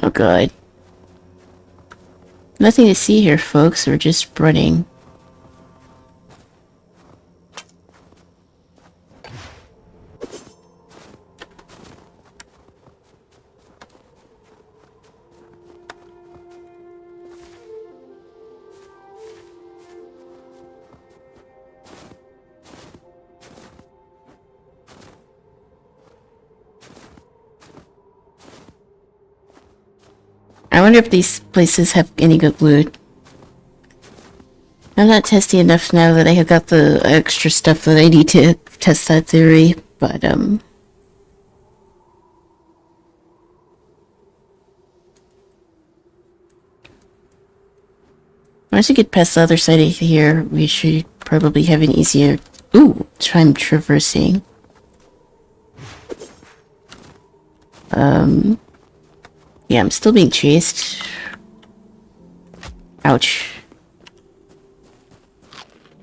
Oh god. Nothing to see here, folks. We're just running. I wonder if these places have any good loot. I'm not testy enough now that I have got the extra stuff that I need to test that theory, but once we get past the other side of here, we should probably have an easier... Ooh, time traversing. Yeah, I'm still being chased. Ouch.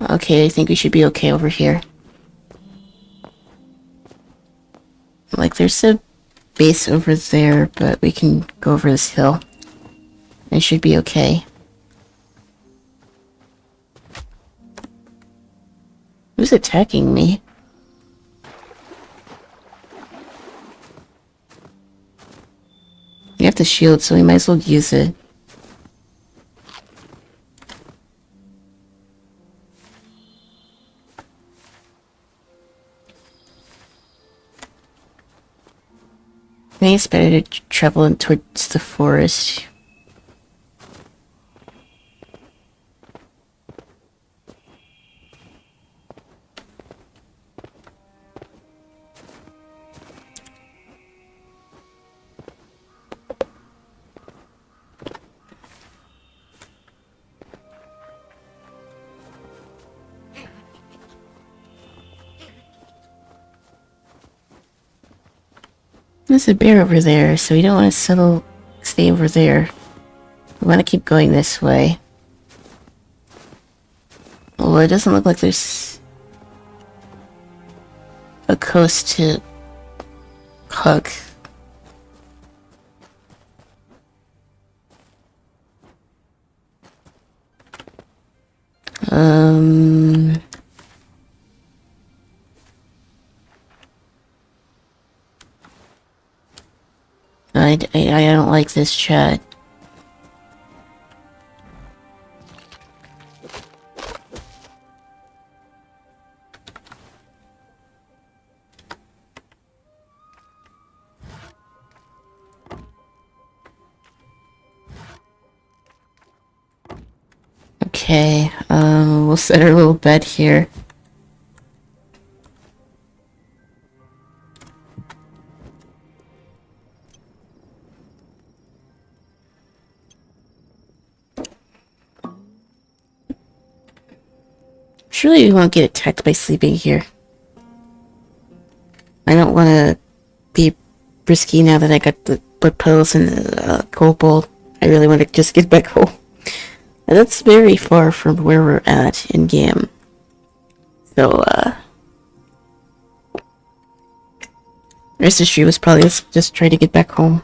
Okay, I think we should be okay over here. Like, there's a base over there, but we can go over this hill. It should be okay. Who's attacking me? You have the shield, so we might as well use it. I think it's better to travel in towards the forest. There's a bear over there, so we don't want to stay over there. We want to keep going this way. Although it doesn't look like there's a coast to hug. I don't like this chat. Okay, we'll set our little bed here. Surely we won't get attacked by sleeping here. I don't want to be risky now that I got the blood pills and the gold bowl. I really want to just get back home. And that's very far from where we're at in game. So, rest of the street was probably just trying to get back home.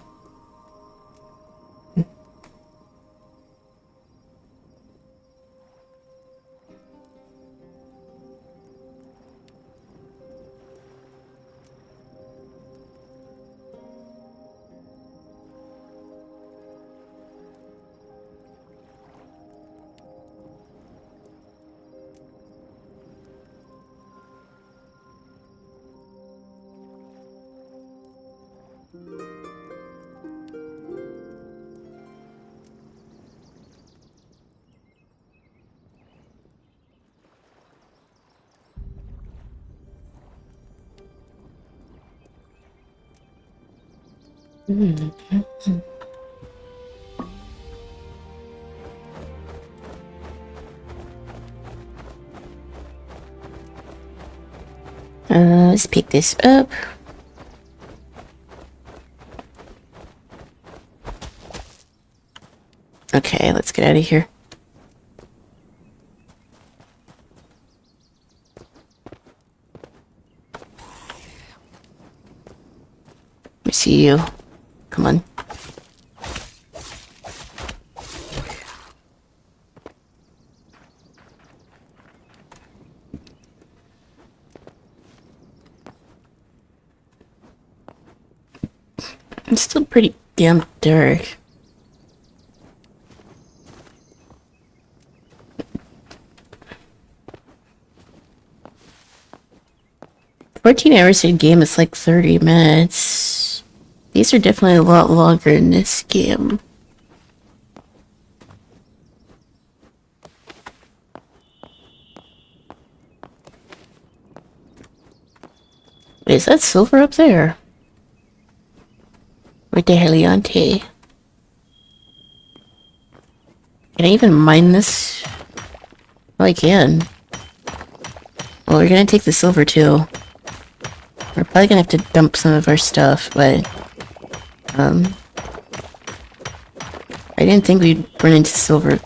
Let's pick this up. Okay, let's get out of here. Let me see you. Come on. It's still pretty damn dark. $14 in game is like 30 minutes. These are definitely a lot longer in this game. Wait, is that silver up there? With the Heliante. Can I even mine this? Oh, I can. Well, we're gonna take the silver too. We're probably gonna have to dump some of our stuff, but I didn't think we'd run into silver.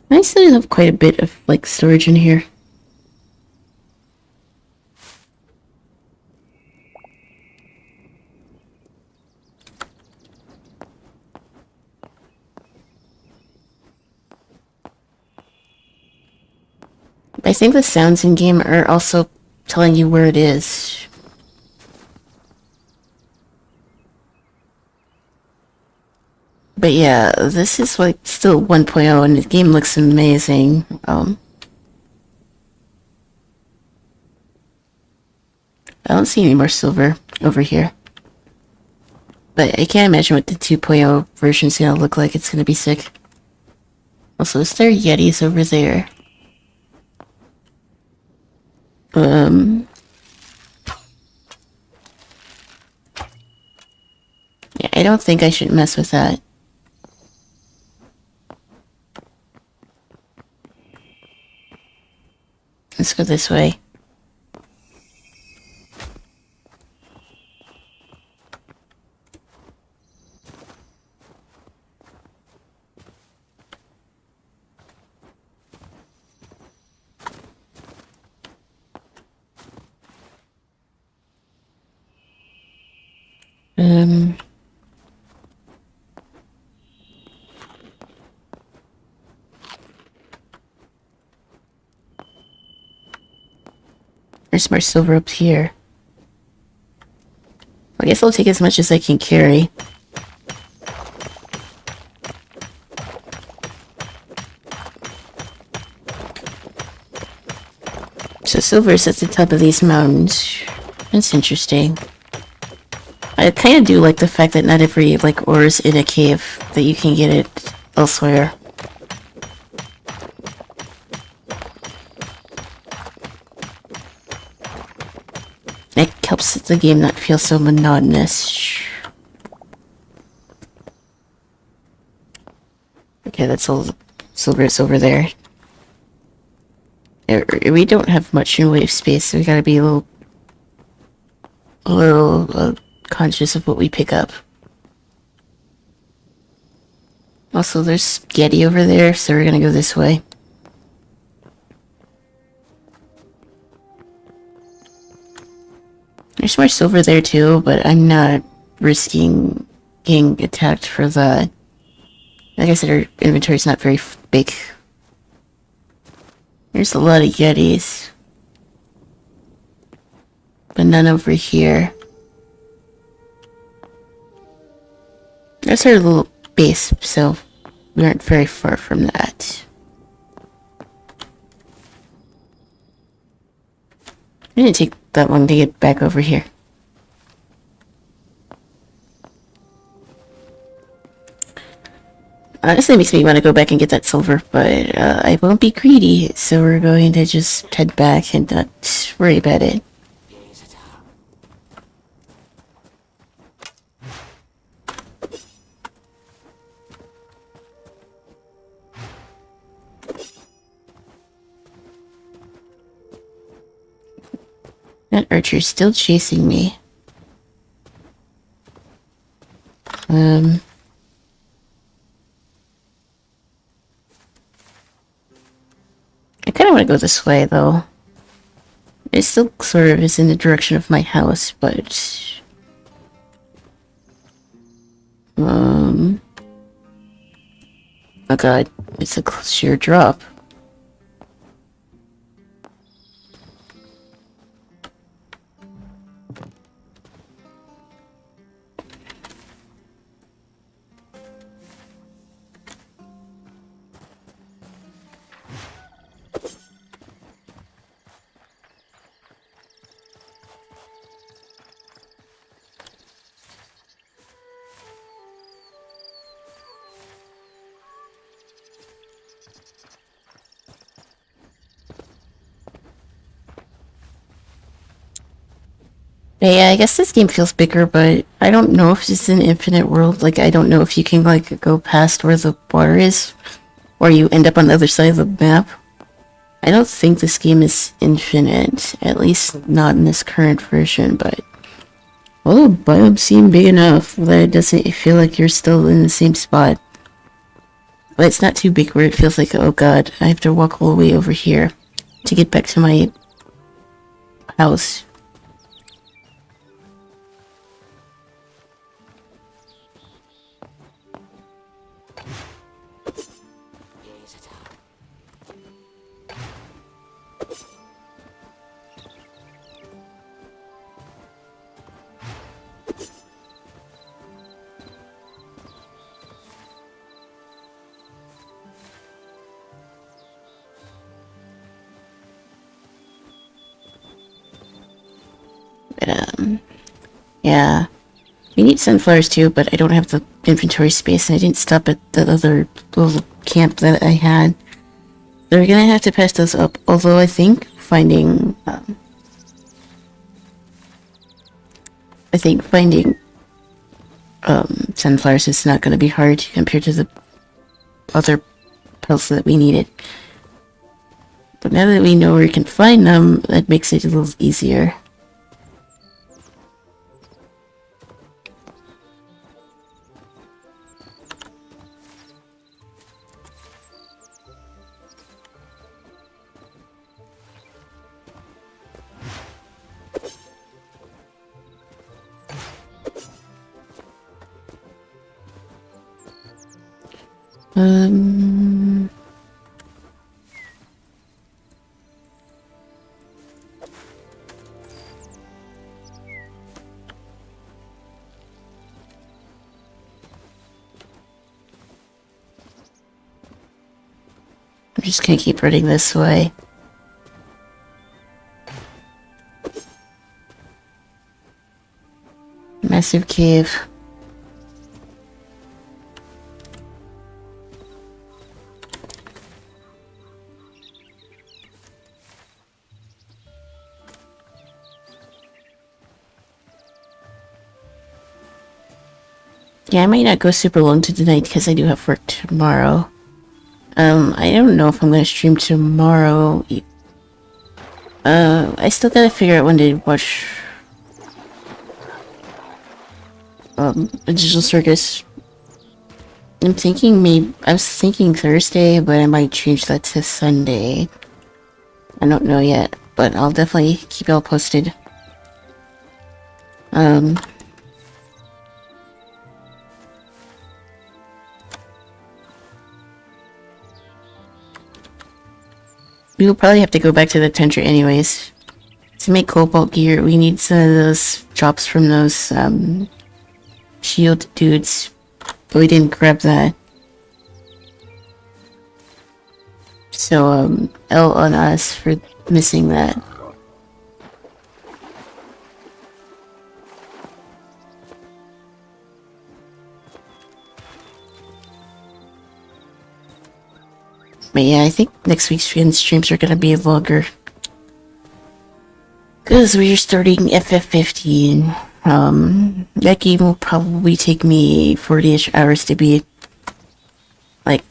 I still have quite a bit of like storage in here. I think the sounds in game are also telling you where it is. But yeah, this is like still 1.0 and the game looks amazing. I don't see any more silver over here. But I can't imagine what the 2.0 version's gonna look like. It's gonna be sick. Also, is there Yetis over there? Yeah, I don't think I should mess with that. Let's go this way. There's more silver up here. I guess I'll take as much as I can carry. So silver is at the top of these mountains. That's interesting. I kind of do like the fact that not every like ore is in a cave, that you can get it elsewhere. helps the game not feel so monotonous. Okay, that's all the silvers over there. We don't have much in way of space, so we gotta be a little conscious of what we pick up. Also, there's Getty over there, so we're gonna go this way. There's more silver there too, but I'm not risking getting attacked for that. Like I said, our inventory's not very big. There's a lot of Yetis. But none over here. That's our little base, so we aren't very far from that. It didn't take that long to get back over here. Honestly, it makes me want to go back and get that silver, but I won't be greedy, so we're going to just head back and not worry about it. That archer's still chasing me. I kind of want to go this way, though. It still sort of is in the direction of my house, but... Oh god, it's a sheer drop. Yeah, I guess this game feels bigger, but I don't know if it's an infinite world. Like, I don't know if you can, like, go past where the water is, or you end up on the other side of the map. I don't think this game is infinite, at least not in this current version, but... All the biomes seem big enough that it doesn't feel like you're still in the same spot. But it's not too big where it feels like, oh god, I have to walk all the way over here to get back to my house. But, yeah. We need sunflowers too, but I don't have the inventory space, and I didn't stop at the other little camp that I had. So we're gonna have to pass those up, although I think finding, sunflowers is not gonna be hard compared to the other pelts that we needed. But now that we know where we can find them, that makes it a little easier. I'm just gonna keep running this way. Massive cave. Yeah, I might not go super long to tonight because I do have work tomorrow. I don't know if I'm gonna stream tomorrow. I still gotta figure out when to watch a digital circus. I was thinking Thursday, but I might change that to Sunday. I don't know yet, but I'll definitely keep y'all posted. We will probably have to go back to the Tundra anyways. To make cobalt gear, we need some of those drops from those, shield dudes. But we didn't grab that. So, L on us for missing that. But yeah, I think next week's streams are gonna be longer. Because we're starting FF15. That game will probably take me 40-ish hours to beat. Like,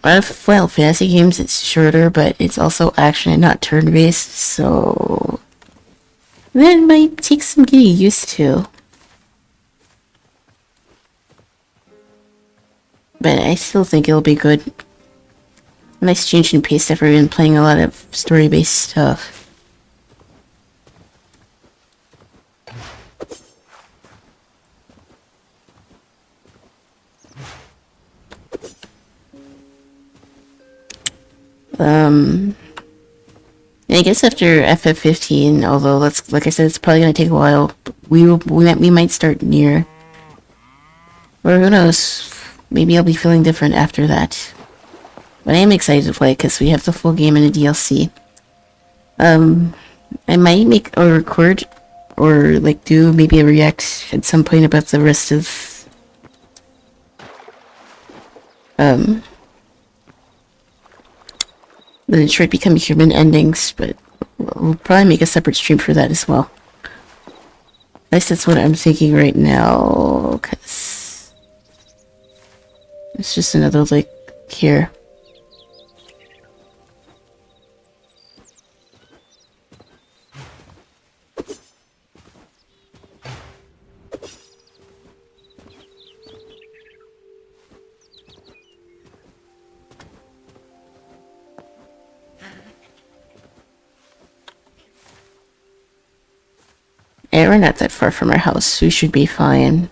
Final Fantasy games, it's shorter, but it's also action and not turn-based, so... that might take some getting used to. But I still think it'll be good. Nice change in pace after we've been playing a lot of story-based stuff. I guess after FF15, although like I said, it's probably gonna take a while. We might start near, or who knows? Maybe I'll be feeling different after that. But I am excited to play because we have the full game and a DLC. I might make or record or like do maybe a react at some point about the rest of the Detroit Become Human endings, but we'll probably make a separate stream for that as well. At least that's what I'm thinking right now, because it's just another lake here. Yeah, we're not that far from our house. We should be fine.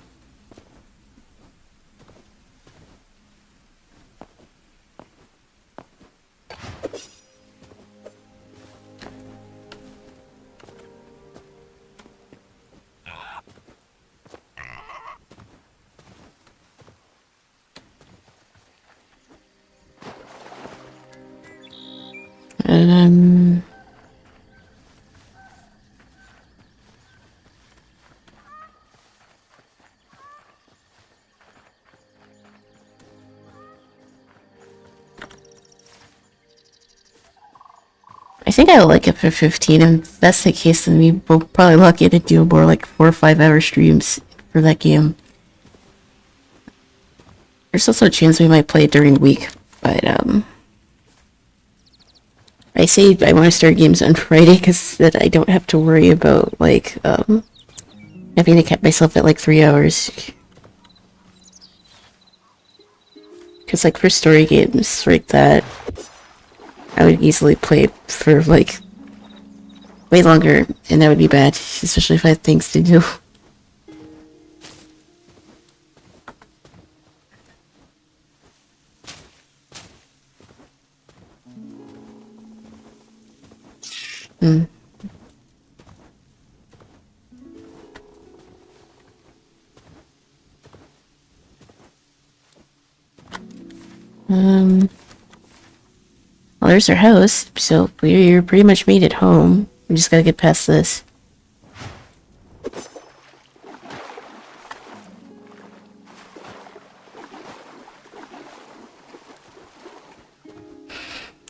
I think I like it for 15, and if that's the case, then we will probably lucky to do more like 4 or 5 hour streams for that game. There's also a chance we might play it during the week, but I say I want to start games on Friday because that I don't have to worry about like having to cap myself at like 3 hours. Because like for story games like that, I would easily play it for like way longer, and that would be bad, especially if I had things to do. Well, there's our house, so we're pretty much made it home. We just gotta get past this.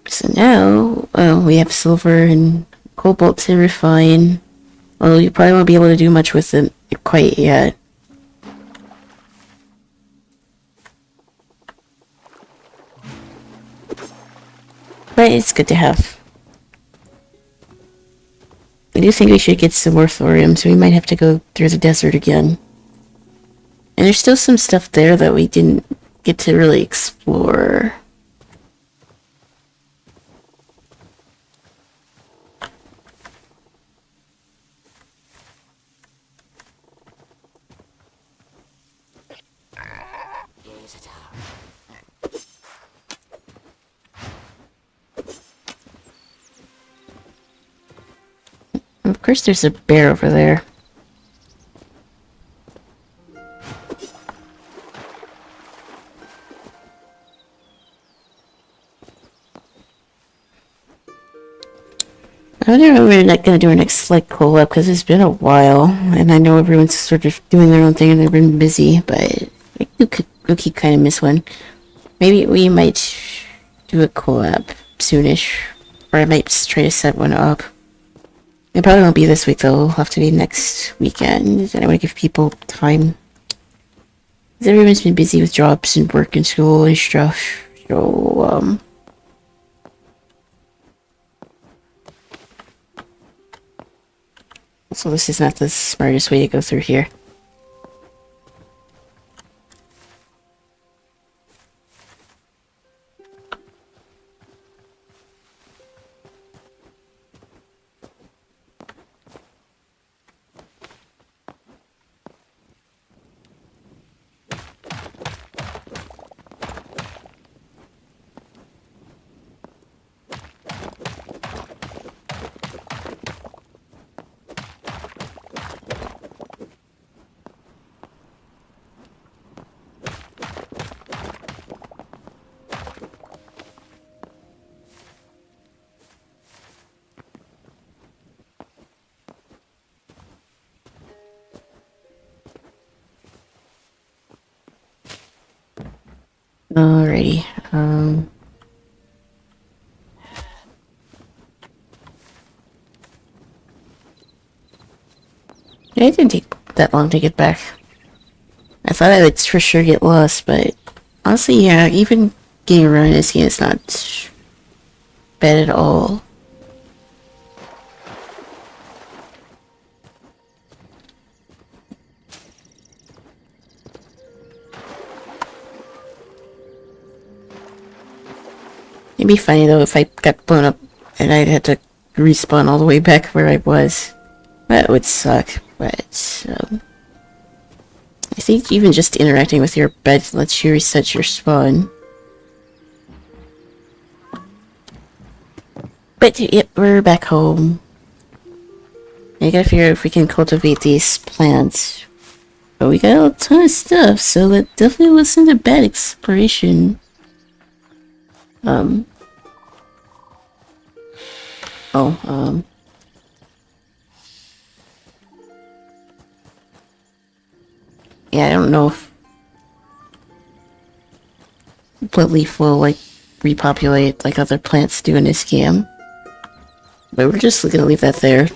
So now, we have silver and cobalt to refine. Although you probably won't be able to do much with it quite yet. But it's good to have. I do think we should get some more thorium, so we might have to go through the desert again. And there's still some stuff there that we didn't get to really explore. Of course there's a bear over there. I wonder when we're not gonna do our next like collab because it's been a while, and I know everyone's sort of doing their own thing and they've been busy, but I do kind of miss one. Maybe we might do a collab soonish, or I might try to set one up. It probably won't be this week though. It'll have to be next weekend, and I want to give people time. Because everyone's been busy with jobs and work and school and stuff, so so this is not the smartest way to go through here. Alrighty, it didn't take that long to get back. I thought I would for sure get lost, but honestly, yeah, even getting around this game is not bad at all. It'd be funny though if I got blown up and I'd have to respawn all the way back where I was. That would suck, but I think even just interacting with your bed lets you reset your spawn. But yep, we're back home. I gotta figure out if we can cultivate these plants. But we got a ton of stuff, so that definitely wasn't a bad exploration. Yeah, I don't know if Blood Leaf will, like, repopulate like other plants do in this game. But we're just gonna leave that there.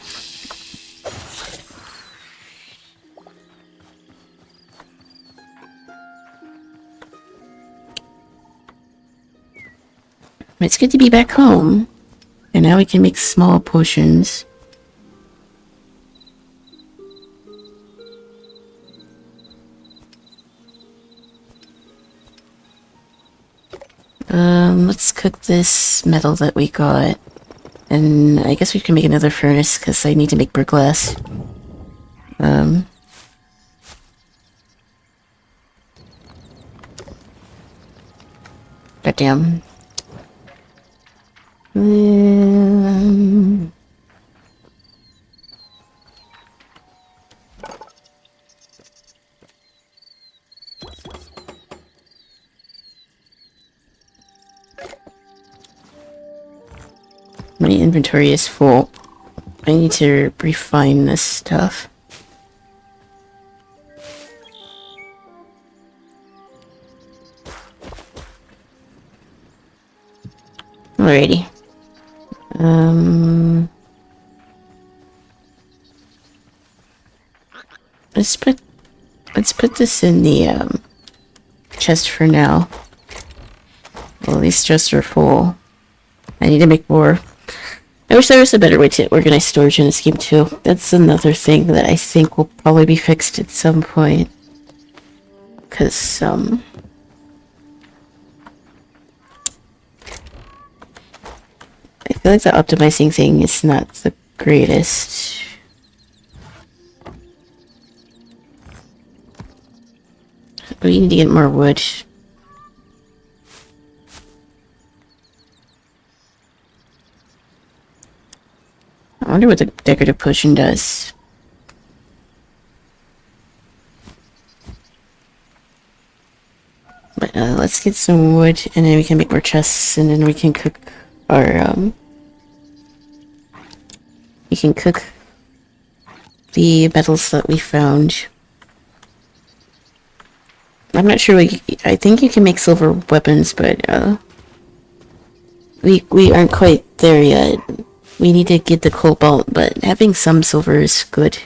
It's good to be back home. And now we can make small potions. Let's cook this metal that we got. And I guess we can make another furnace because I need to make brick glass. Goddamn. My inventory is full. I need to refine this stuff. Alrighty. Let's put this in the chest for now. Well, these chests are full. I need to make more. I wish there was a better way to organize storage in this game too. That's another thing that I think will probably be fixed at some point. Because, I feel like the optimizing thing is not the greatest. We need to get more wood. I wonder what the decorative potion does. But let's get some wood, and then we can make more chests, and then we can cook our, we can cook the metals that we found. I'm not sure, I think you can make silver weapons, but, we aren't quite there yet. We need to get the cobalt, but having some silver is good.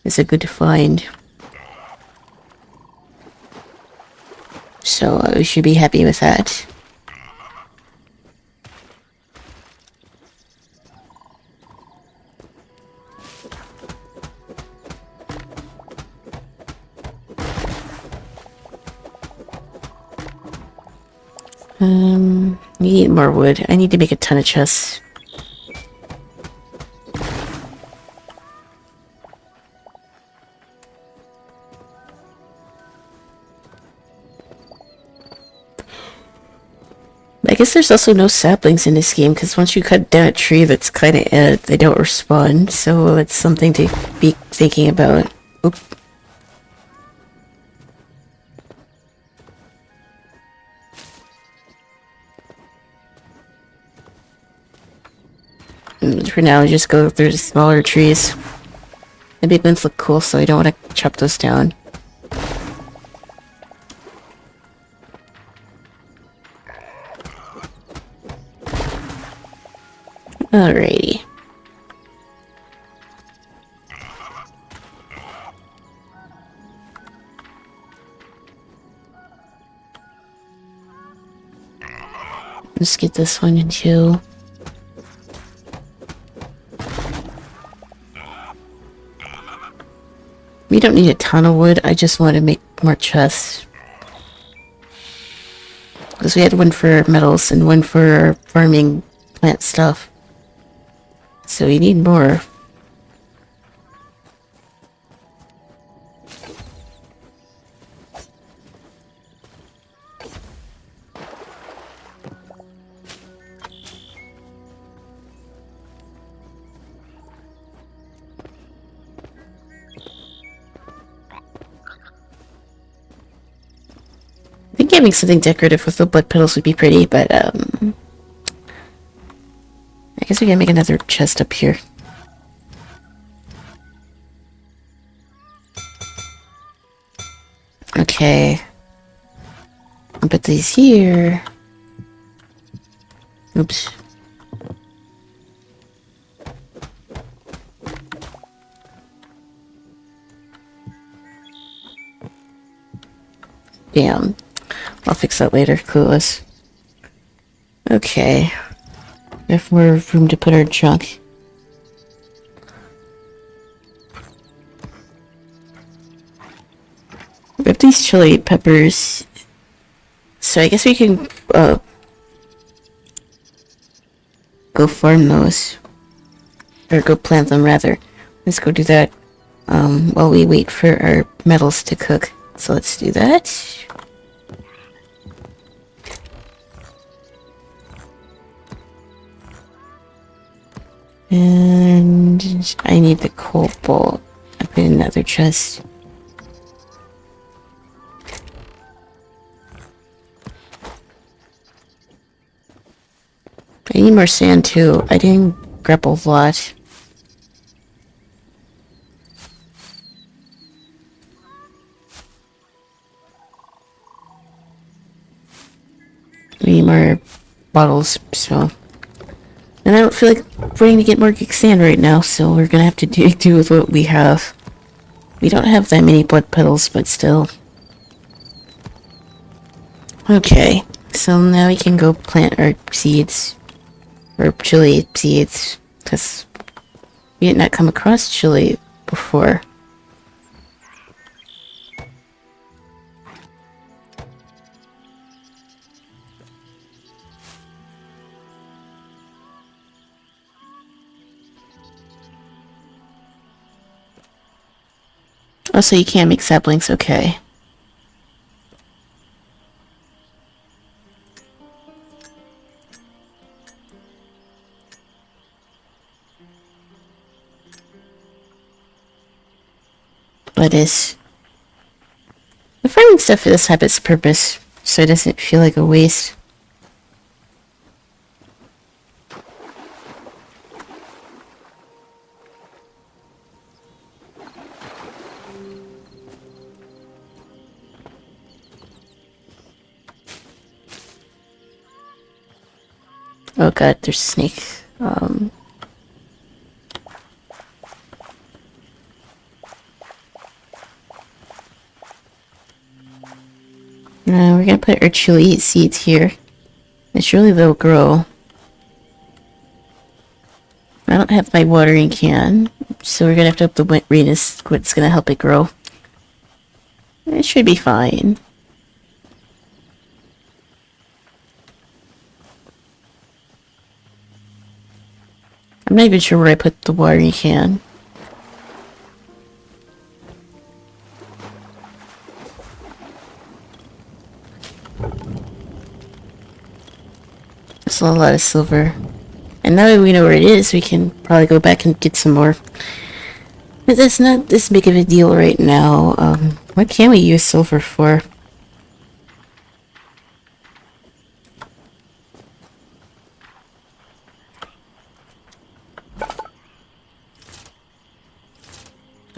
It's a good find. So we should be happy with that. We need more wood. I need to make a ton of chests. I guess there's also no saplings in this game, because once you cut down a tree that's kind of they don't respawn, so it's something to be thinking about. Oop. For now, just go through the smaller trees. The big ones look cool, so I don't want to chop those down. Alrighty. Let's get this one in too. We don't need a ton of wood, I just want to make more chests. Because we had one for metals and one for farming plant stuff. So we need more. I think having something decorative with the blood petals would be pretty, but I guess we can make another chest up here. Okay. I'll put these here. Oops. Damn. I'll fix that later, clueless. Okay. We have more room to put our junk. We have these chili peppers. So I guess we can go farm those. Or go plant them rather. Let's go do that while we wait for our metals to cook. So let's do that. And I need the cobalt. I put in another chest. I need more sand too. I didn't grab a lot. We need more bottles, so. And I don't feel like running to get more sand right now, so we're gonna have to do with what we have. We don't have that many blood petals, but still. Okay, so now we can go plant our seeds. or chili seeds, because we had not come across chili before. Oh, so you can't make saplings, okay. But the farming stuff does have its purpose, so it doesn't feel like a waste. Oh god, there's a snake. We're gonna put our chili seeds here. And surely they'll grow. I don't have my watering can, so we're gonna have to up the rain is what's gonna help it grow. It should be fine. I'm not even sure where I put the watering can. There's a lot of silver. And now that we know where it is, we can probably go back and get some more. But that's not this big of a deal right now. What can we use silver for?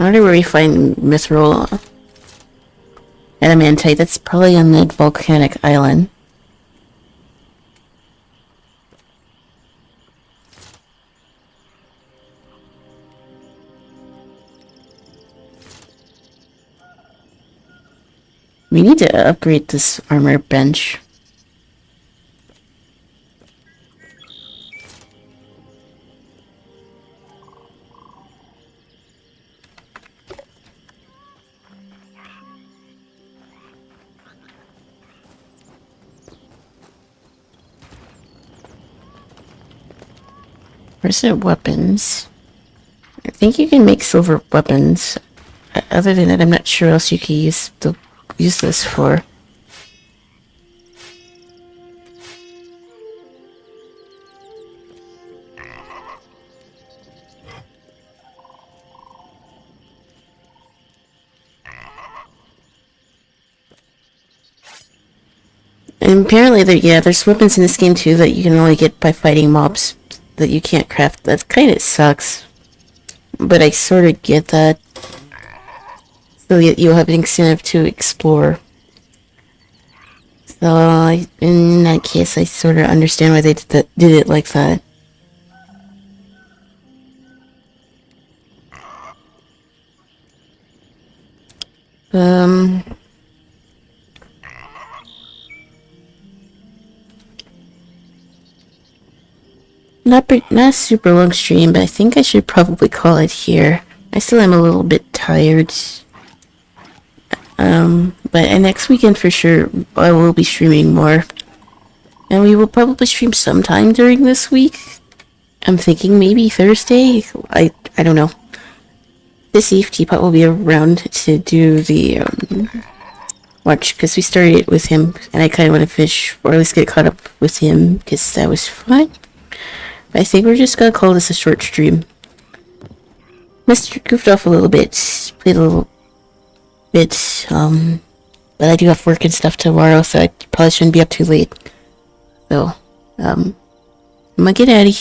I wonder where we find mithril adamantite. That's probably on that volcanic island. We need to upgrade this armor bench. Where's the weapons? I think you can make silver weapons. Other than that, I'm not sure what else you can use this for. And apparently, there's weapons in this game too that you can only get by fighting mobs that you can't craft. That kind of sucks. But I sort of get that. So you'll have an incentive to explore. So in that case, I sort of understand why they did it like that. Not a super long stream, but I think I should probably call it here. I still am a little bit tired. But next weekend for sure, I will be streaming more. And we will probably stream sometime during this week. I'm thinking maybe Thursday. I don't know. This Eve Teapot will be around to do the watch, because we started it with him, and I kind of want to finish, or at least get caught up with him, because that was fun. But I think we're just gonna call this a short stream. Mr. Goofed off a little bit, played a little bit, but I do have work and stuff tomorrow, so I probably shouldn't be up too late. So, I'm gonna get out of here.